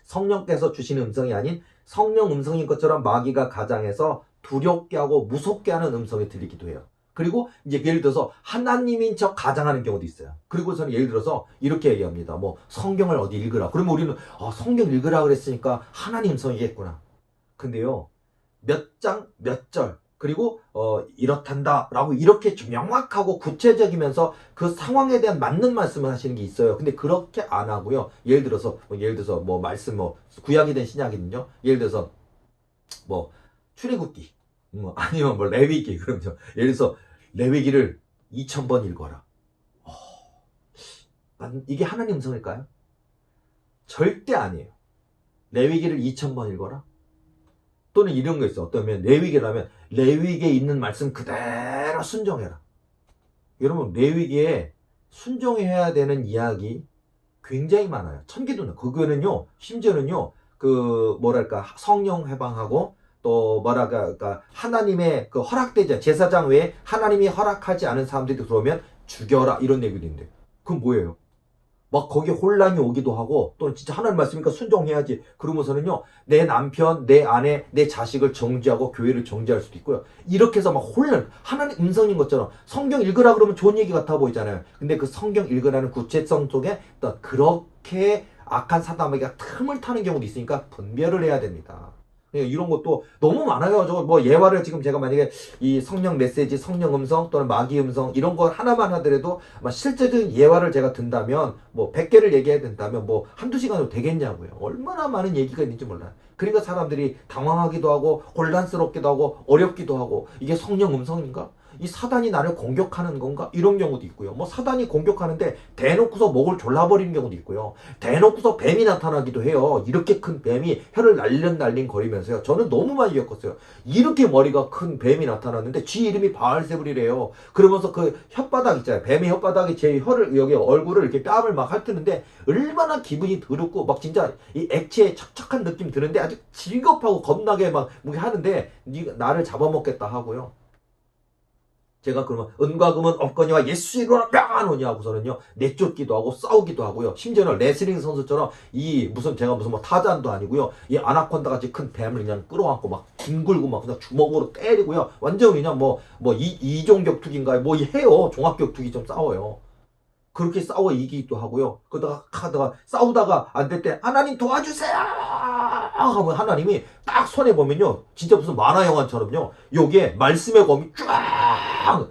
성령께서 주시는 음성이 아닌 성령 음성인 것처럼 마귀가 가장해서 두렵게 하고 무섭게 하는 음성이 들리기도 해요. 그리고 이제 예를 들어서 하나님인 척 가장하는 경우도 있어요. 그리고서는 예를 들어서 이렇게 얘기합니다. 뭐 성경을 어디 읽으라. 그러면 우리는 성경 읽으라 그랬으니까 하나님 음성이겠구나. 근데요, 몇 장 몇 절, 그리고 이렇단다 라고 이렇게 좀 명확하고 구체적이면서 그 상황에 대한 맞는 말씀을 하시는 게 있어요. 근데 그렇게 안 하고요. 예를 들어서 뭐 말씀 뭐 구약이든 신약이든요. 예를 들어서 뭐 출애굽기, 뭐 아니면 뭐 레위기, 그럼요. 예를 들어서 레위기를 2000번 읽어라. 이게 하나님 음성일까요? 절대 아니에요. 레위기를 2000번 읽어라? 또는 이런 거 있어. 어떠면 레위기라면 레위기에 있는 말씀 그대로 순종해라. 여러분, 레위기에 순종해야 되는 이야기 굉장히 많아요. 천기도는 그거는요, 심지어는요, 그 뭐랄까 성령 해방하고 또 뭐랄까 하나님의 그 허락되지, 제사장 외에 하나님이 허락하지 않은 사람들이 들어오면 죽여라, 이런 얘기도 있는데 그건 뭐예요? 막 거기에 혼란이 오기도 하고, 또는 진짜 하나님 말씀이니까 순종해야지 그러면서는요, 내 남편, 내 아내, 내 자식을 정죄하고 교회를 정죄할 수도 있고요. 이렇게 해서 막 혼란, 하나님 음성인 것처럼 성경 읽으라 그러면 좋은 얘기 같아 보이잖아요. 근데 그 성경 읽으라는 구체성 속에 또 그렇게 악한 사단에게 틈을 타는 경우도 있으니까 분별을 해야 됩니다. 이런 것도 너무 많아요. 저 뭐 예화를 지금 제가 만약에 이 성령 메시지, 성령 음성 또는 마귀 음성 이런 거 하나만 하더라도 실제적인 예화를 제가 든다면 뭐 100개를 얘기해야 된다면 뭐 한두 시간으로 되겠냐고요. 얼마나 많은 얘기가 있는지 몰라요. 그러니까 사람들이 당황하기도 하고 혼란스럽기도 하고 어렵기도 하고, 이게 성령 음성인가? 이 사단이 나를 공격하는 건가? 이런 경우도 있고요. 뭐 사단이 공격하는데 대놓고서 목을 졸라버리는 경우도 있고요. 대놓고서 뱀이 나타나기도 해요. 이렇게 큰 뱀이 혀를 날린 거리면서요. 저는 너무 많이 겪었어요. 이렇게 머리가 큰 뱀이 나타났는데 쥐 이름이 바알세불이래요. 그러면서 그 혓바닥 있잖아요. 뱀의 혓바닥이 제 혀를, 여기 얼굴을 이렇게 뺨을 막 핥는데 얼마나 기분이 더럽고 막 진짜 이 액체에 척척한 느낌 드는데 아주 질겁하고 겁나게 막 하는데 나를 잡아먹겠다 하고요. 제가 그러면 은과 금은 없거니와 예수 이름으로 명하노니 하고서는요, 내쫓기도 하고 싸우기도 하고요. 심지어는 레슬링 선수처럼 제가 무슨 뭐 타잔도 아니고요, 이 아나콘다 같이 큰 뱀을 그냥 끌어안고 막 뒹굴고 막 그냥 주먹으로 때리고요. 완전 그냥 이종 격투기인가 뭐 해요. 종합 격투기 좀 싸워요. 그렇게 싸워 이기기도 하고요. 그러다가 싸우다가 안 될 때 하나님 도와주세요 하면 하나님이 딱 손에 보면요, 진짜 무슨 만화 영화처럼요, 요게 말씀의 검이 쫙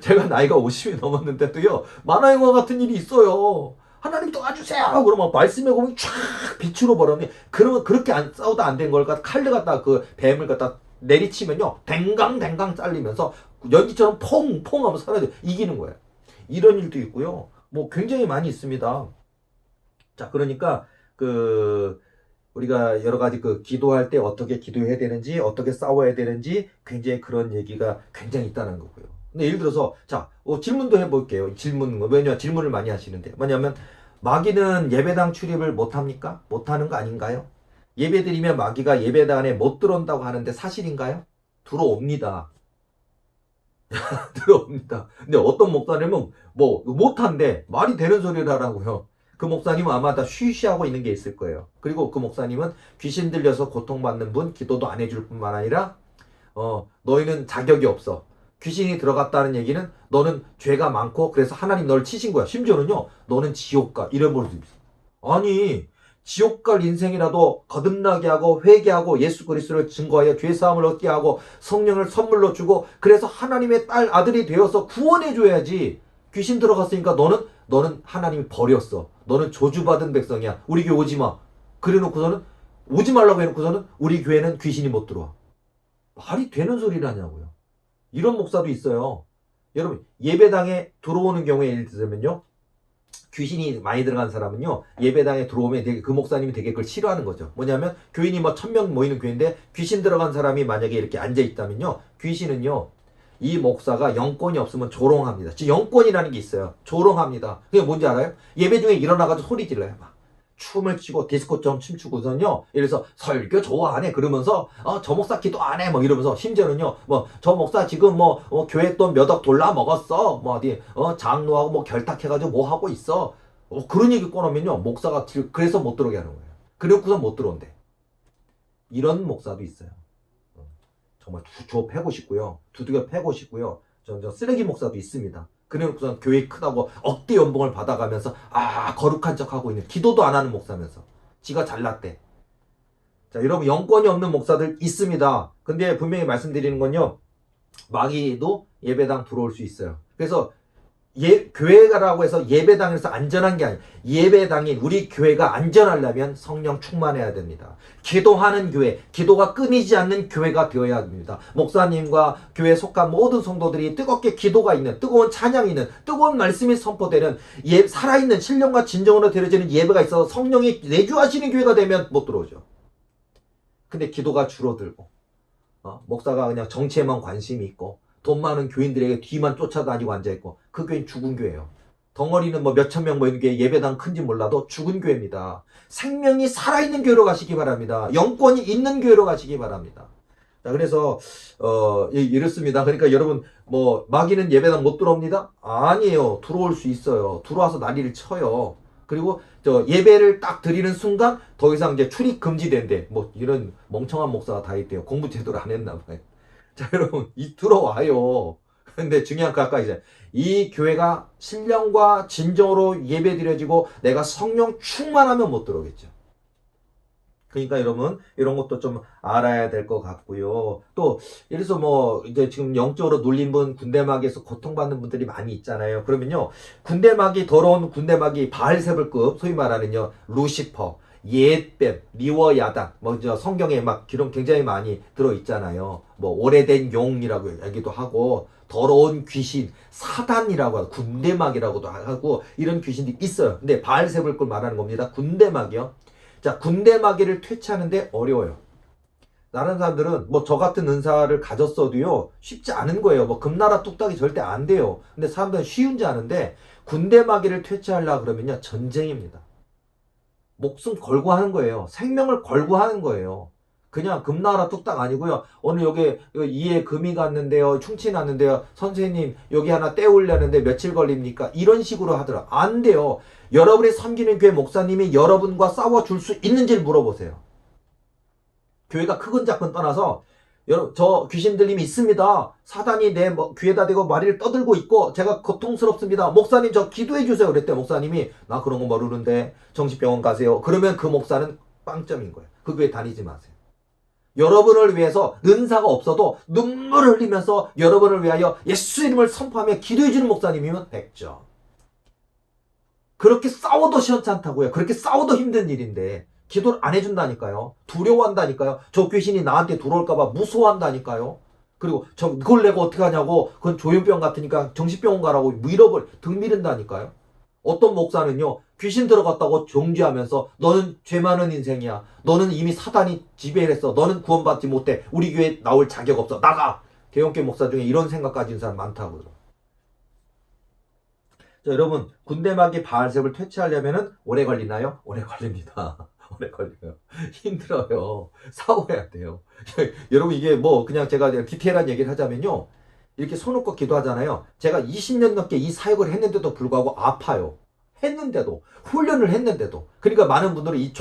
제가 나이가 50이 넘었는데도요, 만화 영화 같은 일이 있어요. 하나님 도와주세요 그러면 말씀의 검이 쫙 빛으로 벌어니, 그러면 그렇게 싸우다 안 된 걸 칼을 갖다 그 뱀을 갖다 내리치면요, 댕강댕강 잘리면서 연기처럼 퐁퐁 하면서 사라져 이기는 거예요. 이런 일도 있고요. 뭐 굉장히 많이 있습니다. 자, 그러니까 우리가 여러 가지 기도할 때 어떻게 기도해야 되는지, 어떻게 싸워야 되는지 굉장히 그런 얘기가 굉장히 있다는 거고요. 근데 예를 들어서 자, 질문도 해볼게요. 왜냐면 질문을 많이 하시는데, 뭐냐면 마귀는 예배당 출입을 못합니까? 못하는 거 아닌가요? 예배드리면 마귀가 예배당 안에 못 들어온다고 하는데 사실인가요? 들어옵니다. 들어옵니다. 근데 어떤 목사님은 못한데 말이 되는 소리를 하라고요. 그 목사님은 아마 다 쉬쉬하고 있는 게 있을 거예요. 그리고 그 목사님은 귀신 들려서 고통받는 분 기도도 안 해줄 뿐만 아니라 너희는 자격이 없어. 귀신이 들어갔다는 얘기는 너는 죄가 많고 그래서 하나님 너를 치신 거야. 심지어는요, 너는 지옥 가, 이런 버릇이 있어. 아니, 지옥 갈 인생이라도 거듭나게 하고 회개하고 예수 그리스도를 증거하여 죄사함을 얻게 하고 성령을 선물로 주고 그래서 하나님의 딸 아들이 되어서 구원해 줘야지. 귀신 들어갔으니까 너는 하나님이 버렸어. 너는 저주받은 백성이야. 우리 교회 오지 마. 그래 놓고서는 오지 말라고 해놓고서는 우리 교회는 귀신이 못 들어와. 말이 되는 소리라냐고요. 이런 목사도 있어요. 여러분, 예배당에 들어오는 경우에 예를 들면요, 귀신이 많이 들어간 사람은요, 예배당에 들어오면 그 목사님이 되게 그걸 싫어하는 거죠. 뭐냐면 교인이 1000명 모이는 교회인데 귀신 들어간 사람이 만약에 이렇게 앉아 있다면요, 귀신은요 이 목사가 영권이 없으면 조롱합니다. 지금 영권이라는 게 있어요. 조롱합니다. 그게 뭔지 알아요? 예배 중에 일어나가지고 소리 질러요. 막. 춤을 추고 디스코처럼 춤추고선요. 이래서 설교 좋아하네 그러면서 저 목사 기도 안 해 뭐 이러면서 심지어는요 뭐 저 목사 지금 교회 돈 몇 억 돌라 먹었어 뭐 어디 장로하고 뭐 결탁해가지고 뭐 하고 있어 그런 얘기 꺼내면요 목사가 그래서 못 들어오게 하는 거예요. 그래놓고서 못 들어온대. 이런 목사도 있어요. 정말 주워 패고 싶고요. 두들겨 패고 싶고요. 저 쓰레기 목사도 있습니다. 그래놓고선 교회 크다고 억대 연봉을 받아가면서 거룩한 척하고 있는 기도도 안 하는 목사면서 지가 잘났대. 자 여러분 영권이 없는 목사들 있습니다. 근데 분명히 말씀드리는 건요. 마귀도 예배당 들어올 수 있어요. 그래서 교회가라고 해서 예배당에서 안전한 게 아니에요. 예배당인 우리 교회가 안전하려면 성령 충만해야 됩니다. 기도하는 교회, 기도가 끊이지 않는 교회가 되어야 됩니다. 목사님과 교회에 속한 모든 성도들이 뜨겁게 기도가 있는, 뜨거운 찬양이 있는, 뜨거운 말씀이 선포되는 살아있는 신령과 진정으로 드려지는 예배가 있어서 성령이 내주하시는 교회가 되면 못 들어오죠. 근데 기도가 줄어들고 목사가 그냥 정치에만 관심이 있고 돈 많은 교인들에게 뒤만 쫓아다니고 앉아있고 그 교회는 죽은 교회예요. 덩어리는 뭐 몇천 명 모이는 교회 예배당 큰지 몰라도 죽은 교회입니다. 생명이 살아있는 교회로 가시기 바랍니다. 영권이 있는 교회로 가시기 바랍니다. 자, 그래서 이렇습니다. 그러니까 여러분 마귀는 예배당 못 들어옵니다? 아니에요. 들어올 수 있어요. 들어와서 난리를 쳐요. 그리고 예배를 딱 드리는 순간 더 이상 이제 출입 금지된대. 이런 멍청한 목사가 다 있대요. 공부 제대로 안 했나 봐요. 자 여러분 들어와요. 근데 중요한 거 아까 이제 이 교회가 신령과 진정으로 예배 드려지고 내가 성령 충만하면 못 들어오겠죠. 그러니까 여러분 이런 것도 좀 알아야 될 것 같고요. 또 이래서 이제 지금 영적으로 눌린 분 군대마귀에서 고통받는 분들이 많이 있잖아요. 그러면요 군대마귀 더러운 군대마귀 바알세불급 소위 말하는요 루시퍼 옛뱀, 미워야단, 성경에 막 기록 굉장히 많이 들어있잖아요. 오래된 용이라고 얘기도 하고, 더러운 귀신, 사단이라고 하고, 군대막이라고도 하고, 이런 귀신들이 있어요. 근데 바알세불을 말하는 겁니다. 군대막이요. 자, 군대마귀를 퇴치하는데 어려워요. 다른 사람들은 저 같은 은사를 가졌어도요, 쉽지 않은 거예요. 금나라 뚝딱이 절대 안 돼요. 근데 사람들은 쉬운지 아는데, 군대마귀를 퇴치하려고 그러면요, 전쟁입니다. 목숨 걸고 하는 거예요. 생명을 걸고 하는 거예요. 그냥 금나라 뚝딱 아니고요. 오늘 여기 이에 금이 갔는데요. 충치 났는데요. 선생님 여기 하나 떼우려는데 며칠 걸립니까? 이런 식으로 하더라. 안 돼요. 여러분이 섬기는 교회 목사님이 여러분과 싸워줄 수 있는지를 물어보세요. 교회가 크건 작건 떠나서 여러분 저 귀신 들림이 있습니다. 사단이 내 귀에다 대고 머리를 떠들고 있고 제가 고통스럽습니다. 목사님 저 기도해 주세요. 그랬대. 목사님이 나 그런 거 모르는데 정신병원 가세요. 그러면 그 목사는 빵점인 거예요. 그 교회 다니지 마세요. 여러분을 위해서 은사가 없어도 눈물을 흘리면서 여러분을 위하여 예수 이름을 선포하며 기도해 주는 목사님이면 100점. 그렇게 싸워도 시원찮다고요. 그렇게 싸워도 힘든 일인데 기도를 안 해준다니까요. 두려워한다니까요. 저 귀신이 나한테 들어올까봐 무서워한다니까요. 그리고 그걸 내가 어떻게 하냐고 그건 조현병 같으니까 정신병원 가라고 등 미른다니까요. 어떤 목사는요. 귀신 들어갔다고 정죄하면서 너는 죄 많은 인생이야. 너는 이미 사단이 지배를 했어. 너는 구원받지 못해. 우리 교회에 나올 자격 없어. 나가. 개혁교 목사 중에 이런 생각 가진 사람 많다고요. 자, 여러분 군대마귀 바알셉을 퇴치하려면은 오래 걸리나요? 오래 걸립니다. 오래 걸려요. 힘들어요. 싸워야 돼요. 여러분 이게 그냥 제가 디테일한 얘기를 하자면요. 이렇게 손 놓고 기도하잖아요. 제가 20년 넘게 이 사역을 했는데도 불구하고 아파요. 했는데도 훈련을 했는데도 그러니까 많은 분들이 이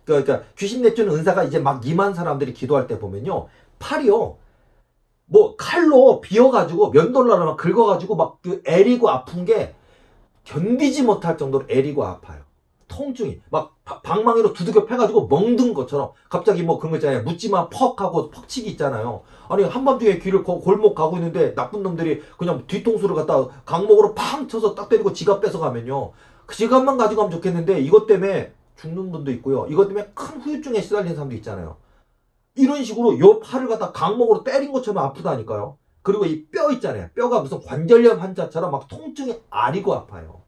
그러니까 귀신 내주는 은사가 이제 막 임한 사람들이 기도할 때 보면요. 팔이요. 칼로 비어가지고 면돌라로 막 긁어가지고 막 애리고 아픈 게 견디지 못할 정도로 애리고 아파요. 통증이 막 방망이로 두들겨 패가지고 멍든 것처럼 갑자기 그런 거 있잖아요. 묻지마 퍽 하고 퍽치기 있잖아요. 아니 한밤중에 길을 골목 가고 있는데 나쁜 놈들이 그냥 뒤통수를 갖다 강목으로 팡 쳐서 딱 때리고 지갑 뺏어가면요. 그 지갑만 가지고 가면 좋겠는데 이것 때문에 죽는 분도 있고요. 이것 때문에 큰 후유증에 시달리는 사람도 있잖아요. 이런 식으로 요 팔을 갖다 강목으로 때린 것처럼 아프다니까요. 그리고 이 뼈 있잖아요. 뼈가 무슨 관절염 환자처럼 막 통증이 아리고 아파요.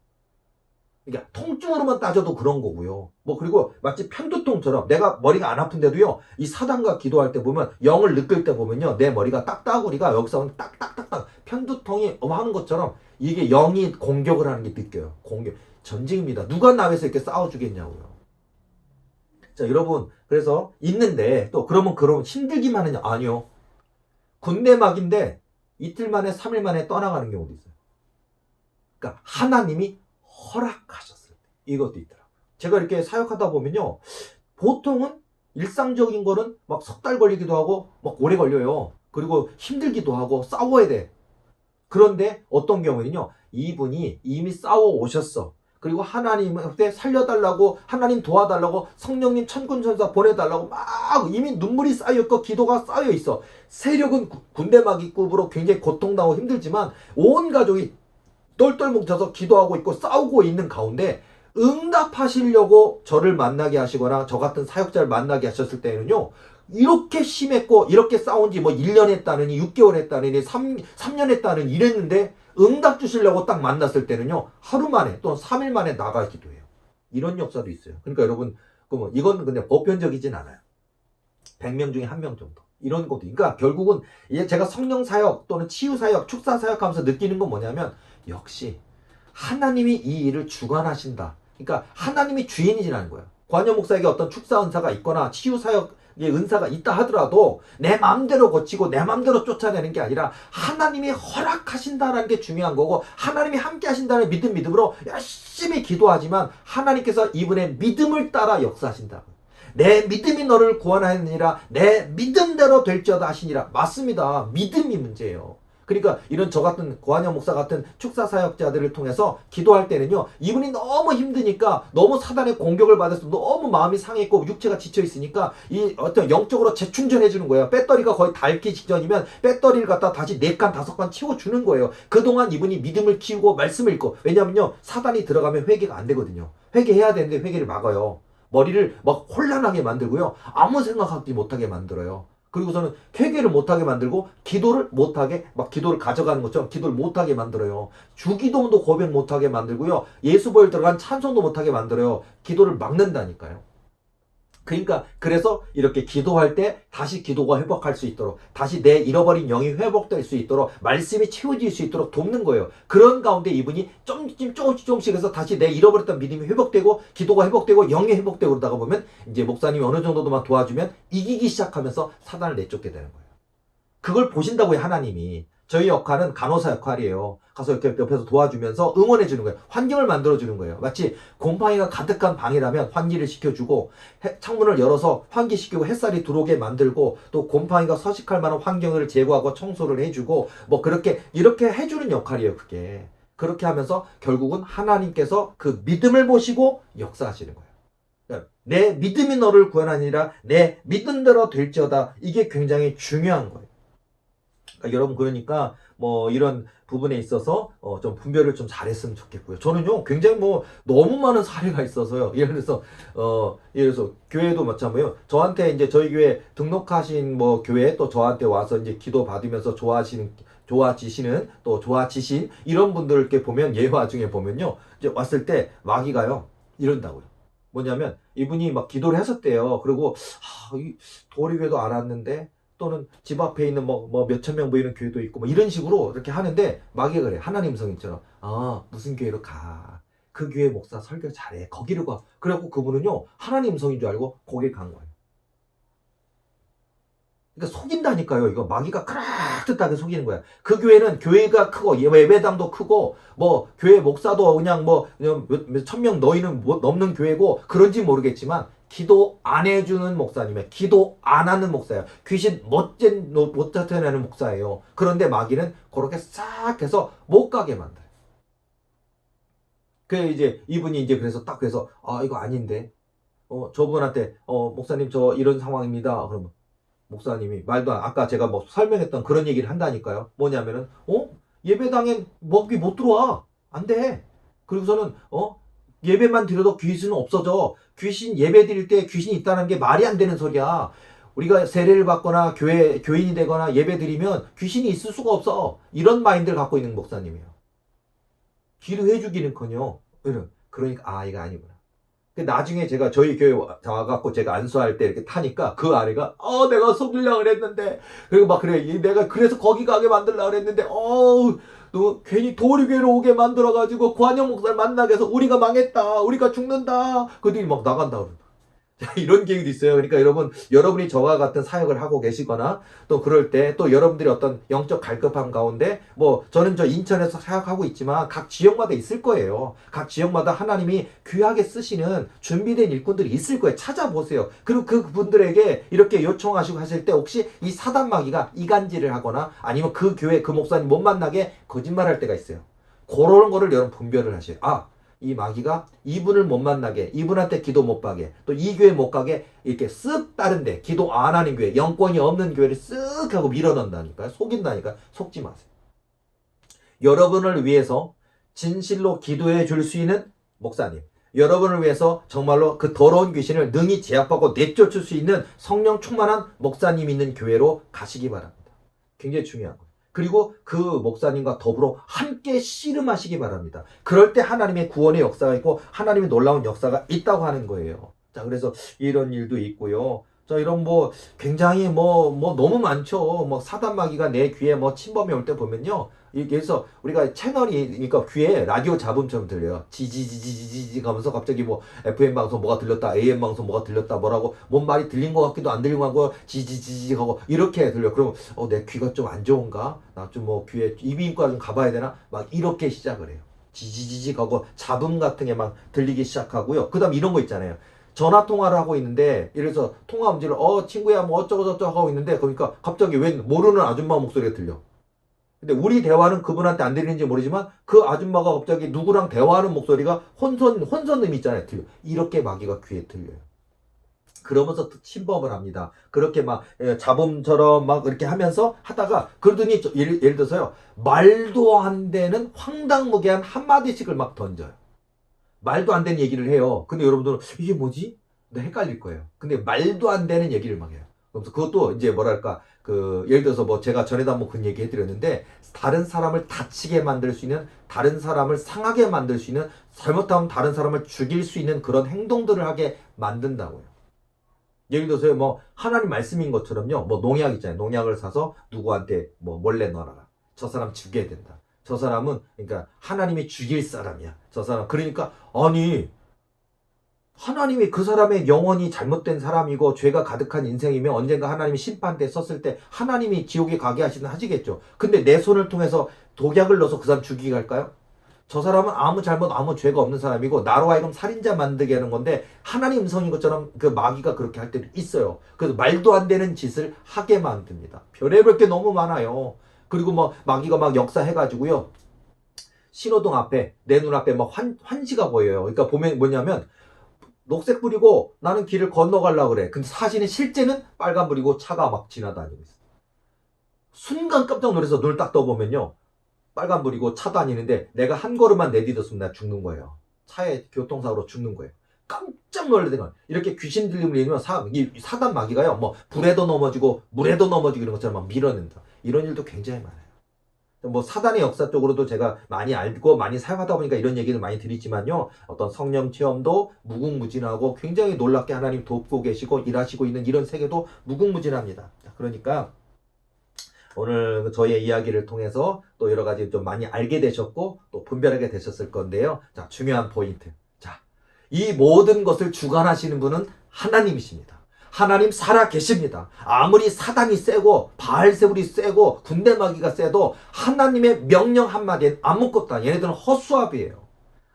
그러니까 통증으로만 따져도 그런 거고요. 뭐 그리고 마치 편두통처럼 내가 머리가 안 아픈데도요. 이 사단과 기도할 때 보면 영을 느낄 때 보면요. 내 머리가 딱따구리가 여기서 딱딱딱딱 편두통이 하는 것처럼 이게 영이 공격을 하는 게 느껴요. 공격. 전쟁입니다. 누가 나와서 이렇게 싸워주겠냐고요. 자, 여러분. 그래서 있는데 또 그러면 힘들기만 하냐? 아니요. 군대 막인데 이틀 만에 3일 만에 떠나가는 경우도 있어요. 그러니까 하나님이 허락하셨을 때 이것도 있더라고요. 제가 이렇게 사역하다 보면요. 보통은 일상적인 거는 막 석 달 걸리기도 하고 막 오래 걸려요. 그리고 힘들기도 하고 싸워야 돼. 그런데 어떤 경우에는요. 이분이 이미 싸워 오셨어. 그리고 하나님한테 살려달라고 하나님 도와달라고 성령님 천군천사 보내달라고 막 이미 눈물이 쌓여있고 기도가 쌓여있어. 세력은 군대막이급으로 굉장히 고통당하고 힘들지만 온 가족이 똘똘 뭉쳐서 기도하고 있고 싸우고 있는 가운데 응답하시려고 저를 만나게 하시거나 저 같은 사역자를 만나게 하셨을 때는요. 이렇게 심했고 이렇게 싸운 지 뭐 1년 했다느니 6개월 했다느니 3년 했다느니 이랬는데 응답 주시려고 딱 만났을 때는요. 하루 만에 또 3일 만에 나가 기도해요. 이런 역사도 있어요. 그러니까 여러분 이건 근데 보편적이진 않아요. 100명 중에 1명 정도. 이런 것도. 그러니까 결국은 이제 제가 성령 사역 또는 치유 사역, 축사 사역 하면서 느끼는 건 뭐냐면 역시 하나님이 이 일을 주관하신다. 그러니까 하나님이 주인이라는 거예요. 관여 목사에게 어떤 축사 은사가 있거나 치유 사역의 은사가 있다 하더라도 내 마음대로 고치고 내 마음대로 쫓아내는 게 아니라 하나님이 허락하신다는 게 중요한 거고 하나님이 함께 하신다는 믿음으로 열심히 기도하지만 하나님께서 이분의 믿음을 따라 역사하신다고. 내 믿음이 너를 구원하느니라 내 믿음대로 될지어다 하시니라. 맞습니다. 믿음이 문제예요. 그러니까 이런 저 같은 고한영 목사 같은 축사 사역자들을 통해서 기도할 때는요. 이분이 너무 힘드니까 너무 사단의 공격을 받아서 너무 마음이 상했고 육체가 지쳐 있으니까 이 어떤 영적으로 재충전해 주는 거예요. 배터리가 거의 닳기 직전이면 배터리를 갖다 다시 4칸 5칸 채워 주는 거예요. 그동안 이분이 믿음을 키우고 말씀을 읽고. 왜냐면요. 사단이 들어가면 회개가 안 되거든요. 회개해야 되는데 회개를 막아요. 머리를 막 혼란하게 만들고요. 아무 생각하지 못하게 만들어요. 그리고서는 회개를 못하게 만들고 기도를 못하게 막 기도를 가져가는 것처럼 기도를 못하게 만들어요. 주기도문도 고백 못하게 만들고요. 예수보혈 들어간 찬송도 못하게 만들어요. 기도를 막는다니까요. 그러니까 그래서 이렇게 기도할 때 다시 기도가 회복할 수 있도록 다시 내 잃어버린 영이 회복될 수 있도록 말씀이 채워질 수 있도록 돕는 거예요. 그런 가운데 이분이 조금씩 해서 다시 내 잃어버렸던 믿음이 회복되고 기도가 회복되고 영이 회복되고 그러다가 보면 이제 목사님이 어느 정도만 도와주면 이기기 시작하면서 사단을 내쫓게 되는 거예요. 그걸 보신다고요. 하나님이. 저희 역할은 간호사 역할이에요. 가서 이렇게 옆에서 도와주면서 응원해 주는 거예요. 환경을 만들어 주는 거예요. 마치 곰팡이가 가득한 방이라면 환기를 시켜주고 창문을 열어서 환기시키고 햇살이 들어오게 만들고 또 곰팡이가 서식할 만한 환경을 제거하고 청소를 해주고 뭐 그렇게 이렇게 해주는 역할이에요. 그게. 그렇게 하면서 결국은 하나님께서 그 믿음을 보시고 역사하시는 거예요. 내 믿음이 너를 구원하니라 내 믿음대로 될지어다. 이게 굉장히 중요한 거예요. 그러니까 여러분 그러니까 뭐 이런 부분에 있어서 좀 분별을 좀 잘했으면 좋겠고요. 저는요 굉장히 뭐 너무 많은 사례가 있어서요. 예를 들어서 교회도 마찬가지예요. 저한테 이제 저희 교회 등록하신 뭐 교회 또 저한테 와서 이제 기도 받으면서 좋아지신 이런 분들 이렇게 보면 예화 중에 보면요. 이제 왔을 때 마귀가요 이런다고요. 뭐냐면 이분이 막 기도를 하셨대요. 그리고 이 도리교회도 안 왔는데 또는 집 앞에 있는 뭐 몇천 명 모이는 교회도 있고 뭐 이런 식으로 이렇게 하는데 마귀가 그래. 하나님 성인처럼 무슨 교회로 가. 그 교회 목사 설교 잘해. 거기로 가. 그래갖고 그분은요 하나님 성인 줄 알고 거기 간 거예요. 그러니까 속인다니까요. 이거 마귀가 그럴듯하게 속이는 거야. 그 교회는 교회가 크고 예배당도 크고 뭐 교회 목사도 그냥 뭐 몇천 명 넘는 교회고 그런지 모르겠지만 기도 안 해주는 목사님이에요. 기도 안 하는 목사예요. 귀신 못 쫓아내는 목사예요. 그런데 마귀는 그렇게 싹 해서 못 가게 만들어요. 이제 이분이 이제 그래서 이거 아닌데 저분한테 목사님 저 이런 상황입니다. 그러면 목사님이 말도 아까 제가 뭐 설명했던 그런 얘기를 한다니까요. 뭐냐면은 예배당엔 먹이 못 들어와. 안 돼. 그리고서는 예배만 드려도 귀신은 없어져. 귀신 예배 드릴 때 귀신이 있다는 게 말이 안 되는 소리야. 우리가 세례를 받거나 교인이 되거나 예배 드리면 귀신이 있을 수가 없어. 이런 마인드를 갖고 있는 목사님이에요. 기도해 주기는커녕 그러니까 아 이거 아니구나. 나중에 제가 저희 교회 와갖고 제가 안수할 때 이렇게 타니까 그 아내가 내가 속이려고 그랬는데 그리고 막 그래 내가 그래서 거기 가게 만들려고 그랬는데 너 괜히 도리교회로 오게 만들어가지고 관영 목사를 만나게 해서 우리가 망했다 우리가 죽는다 그들이 막 나간다 그러고 이런 계획도 있어요. 그러니까 여러분이 저와 같은 사역을 하고 계시거나 또 그럴 때 또 여러분들이 어떤 영적 갈급함 가운데 저는 저 인천에서 사역하고 있지만 각 지역마다 있을 거예요. 각 지역마다 하나님이 귀하게 쓰시는 준비된 일꾼들이 있을 거예요. 찾아보세요. 그리고 그분들에게 이렇게 요청하시고 하실 때 혹시 이 사단 마귀가 이간질을 하거나 아니면 그 교회 그 목사님 못 만나게 거짓말할 때가 있어요. 그런 거를 여러분 분별을 하셔요. 이 마귀가 이분을 못 만나게, 이분한테 기도 못 가게, 또 이 교회 못 가게 이렇게 쓱 다른데 기도 안 하는 교회, 영권이 없는 교회를 쓱 하고 밀어넣는다니까요. 속인다니까. 속지 마세요. 여러분을 위해서 진실로 기도해 줄 수 있는 목사님, 여러분을 위해서 정말로 그 더러운 귀신을 능히 제압하고 내쫓을 수 있는 성령 충만한 목사님 있는 교회로 가시기 바랍니다. 굉장히 중요한 거예요. 그리고 그 목사님과 더불어 함께 씨름하시기 바랍니다. 그럴 때 하나님의 구원의 역사가 있고 하나님의 놀라운 역사가 있다고 하는 거예요. 자, 그래서 이런 일도 있고요. 자, 이런 굉장히 너무 많죠. 사단 마귀가 내 귀에 침범해 올 때 보면요. 그래서 우리가 채널이니까 귀에 라디오 잡음처럼 들려요. 지지지지지지 가면서 갑자기 FM 방송 뭐가 들렸다, AM 방송 뭐가 들렸다, 뭐라고, 뭔 말이 들린 것 같기도 안 들린 것 같고, 지지지지 하고, 이렇게 들려. 그럼, 내 귀가 좀 안 좋은가? 나 좀 귀에 이비인후과 좀 가봐야 되나? 막 이렇게 시작을 해요. 지지지지 하고, 잡음 같은 게 막 들리기 시작하고요. 그 다음 이런 거 있잖아요. 전화 통화를 하고 있는데, 예를 들어서 통화 음질을, 친구야, 어쩌고저쩌고 하고 있는데, 그러니까 갑자기 웬 모르는 아줌마 목소리가 들려. 근데 우리 대화는 그분한테 안 들리는지 모르지만 그 아줌마가 갑자기 누구랑 대화하는 목소리가 혼선음이 있잖아요. 들려. 이렇게 마귀가 귀에 들려요. 그러면서 침범을 합니다. 그렇게 잡음처럼 이렇게 하면서 하다가 그러더니 예를 들어서요. 말도 안 되는 황당무계한 한마디씩을 막 던져요. 말도 안 되는 얘기를 해요. 근데 여러분들은 이게 뭐지? 근데 헷갈릴 거예요. 근데 말도 안 되는 얘기를 막 해요. 그래서 그것도 이제 예를 들어서 제가 전에도 한번 그 얘기 해드렸는데, 다른 사람을 다치게 만들 수 있는, 다른 사람을 상하게 만들 수 있는, 잘못하면 다른 사람을 죽일 수 있는 그런 행동들을 하게 만든다고요. 예를 들어서 하나님 말씀인 것처럼요. 농약 있잖아요. 농약을 사서 누구한테 몰래 넣어라. 저 사람 죽여야 된다. 저 사람은 그러니까 하나님이 죽일 사람이야. 저 사람. 그러니까 아니 하나님이 그 사람의 영혼이 잘못된 사람이고 죄가 가득한 인생이면 언젠가 하나님이 심판대 섰을 때 하나님이 지옥에 가게 하시겠죠. 근데 내 손을 통해서 독약을 넣어서 그 사람 죽이게 할까요? 저 사람은 아무 잘못 아무 죄가 없는 사람이고 나로 하여금 살인자 만들게 하는 건데 하나님 음성인 것처럼 그 마귀가 그렇게 할 때도 있어요. 그래서 말도 안 되는 짓을 하게 만듭니다. 별의별 게 너무 많아요. 그리고 마귀가 역사해가지고요. 신호등 앞에 내 눈앞에 환시가 보여요. 그러니까 보면 뭐냐면 녹색 불이고 나는 길을 건너가려고 그래. 근데 사실은 실제는 빨간 불이고 차가 막 지나다니고 있어. 순간 깜짝 놀라서 눈을 딱 떠보면요. 빨간 불이고 차 다니는데 내가 한 걸음만 내디뎠으면 나 죽는 거예요. 차에 교통사고로 죽는 거예요. 깜짝 놀라는 거예요. 이렇게 귀신 들림을 일으키면 사단 마귀가요. 불에도 넘어지고 물에도 넘어지고 이런 것처럼 막 밀어낸다. 이런 일도 굉장히 많아요. 사단의 역사 쪽으로도 제가 많이 알고 많이 사용하다 보니까 이런 얘기를 많이 드리지만요. 어떤 성령 체험도 무궁무진하고 굉장히 놀랍게 하나님 돕고 계시고 일하시고 있는 이런 세계도 무궁무진합니다. 그러니까 오늘 저의 이야기를 통해서 또 여러 가지 좀 많이 알게 되셨고 또 분별하게 되셨을 건데요. 자, 중요한 포인트. 자, 이 모든 것을 주관하시는 분은 하나님이십니다. 하나님 살아 계십니다. 아무리 사단이 세고 바알세불이 세고 군대 마귀가 세도 하나님의 명령 한마디엔 아무것도 아니에요. 얘네들은 허수아비예요.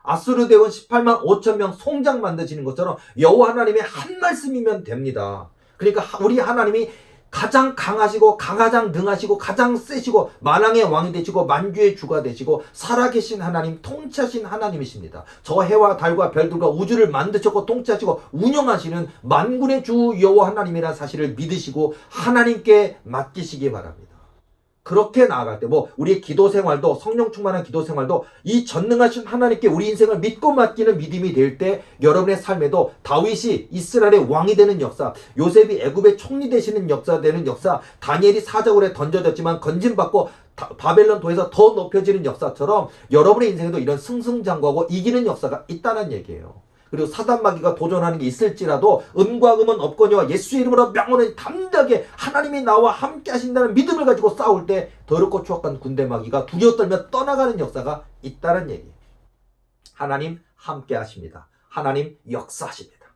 아수르 대원 18만 5천 명 송장 만드시는 것처럼 여호와 하나님의 한 말씀이면 됩니다. 그러니까 우리 하나님이 가장 강하시고 가장 능하시고 가장 세시고 만왕의 왕이 되시고 만주의 주가 되시고 살아계신 하나님, 통치하신 하나님이십니다. 저 해와 달과 별들과 우주를 만드셨고 통치하시고 운영하시는 만군의 주 여호와 하나님이라는 사실을 믿으시고 하나님께 맡기시기 바랍니다. 그렇게 나아갈 때 우리의 기도 생활도 성령 충만한 기도 생활도 이 전능하신 하나님께 우리 인생을 믿고 맡기는 믿음이 될 때 여러분의 삶에도 다윗이 이스라엘의 왕이 되는 역사, 요셉이 애굽의 총리 되시는 역사 되는 역사, 다니엘이 사자굴에 던져졌지만 건진받고 바벨론 도에서 더 높여지는 역사처럼 여러분의 인생에도 이런 승승장구하고 이기는 역사가 있다는 얘기예요. 그리고 사단 마귀가 도전하는 게 있을지라도 은과 금은 없거니와 예수의 이름으로 명하노니 담대하게 하나님이 나와 함께 하신다는 믿음을 가지고 싸울 때 더럽고 추악한 군대 마귀가 두려워 떨며 떠나가는 역사가 있다는 얘기예요. 하나님 함께 하십니다. 하나님 역사하십니다.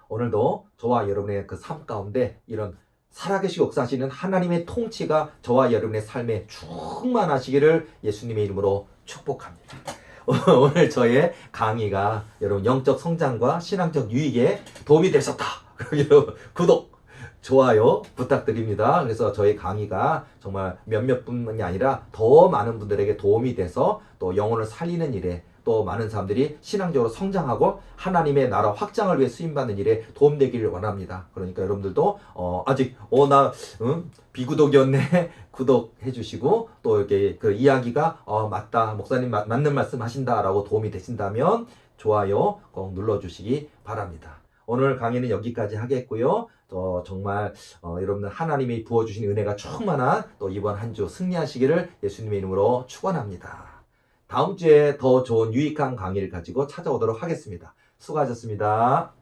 오늘도 저와 여러분의 그 삶 가운데 이런 살아계시고 역사하시는 하나님의 통치가 저와 여러분의 삶에 충만하시기를 예수님의 이름으로 축복합니다. 오늘 저의 강의가 여러분 영적 성장과 신앙적 유익에 도움이 되셨다. 여러분 구독, 좋아요 부탁드립니다. 그래서 저희 강의가 정말 몇몇 분이 아니라 더 많은 분들에게 도움이 돼서 또 영혼을 살리는 일에 또 많은 사람들이 신앙적으로 성장하고 하나님의 나라 확장을 위해 쓰임받는 일에 도움되기를 원합니다. 그러니까 여러분들도 아직 비구독이었네 구독해 주시고 또 이렇게 그 이야기가 맞다 목사님 맞는 말씀 하신다라고 도움이 되신다면 좋아요 꼭 눌러주시기 바랍니다. 오늘 강의는 여기까지 하겠고요. 정말 여러분들 하나님이 부어주신 은혜가 충만한 또 이번 한 주 승리하시기를 예수님의 이름으로 축원합니다. 다음 주에 더 좋은 유익한 강의를 가지고 찾아오도록 하겠습니다. 수고하셨습니다.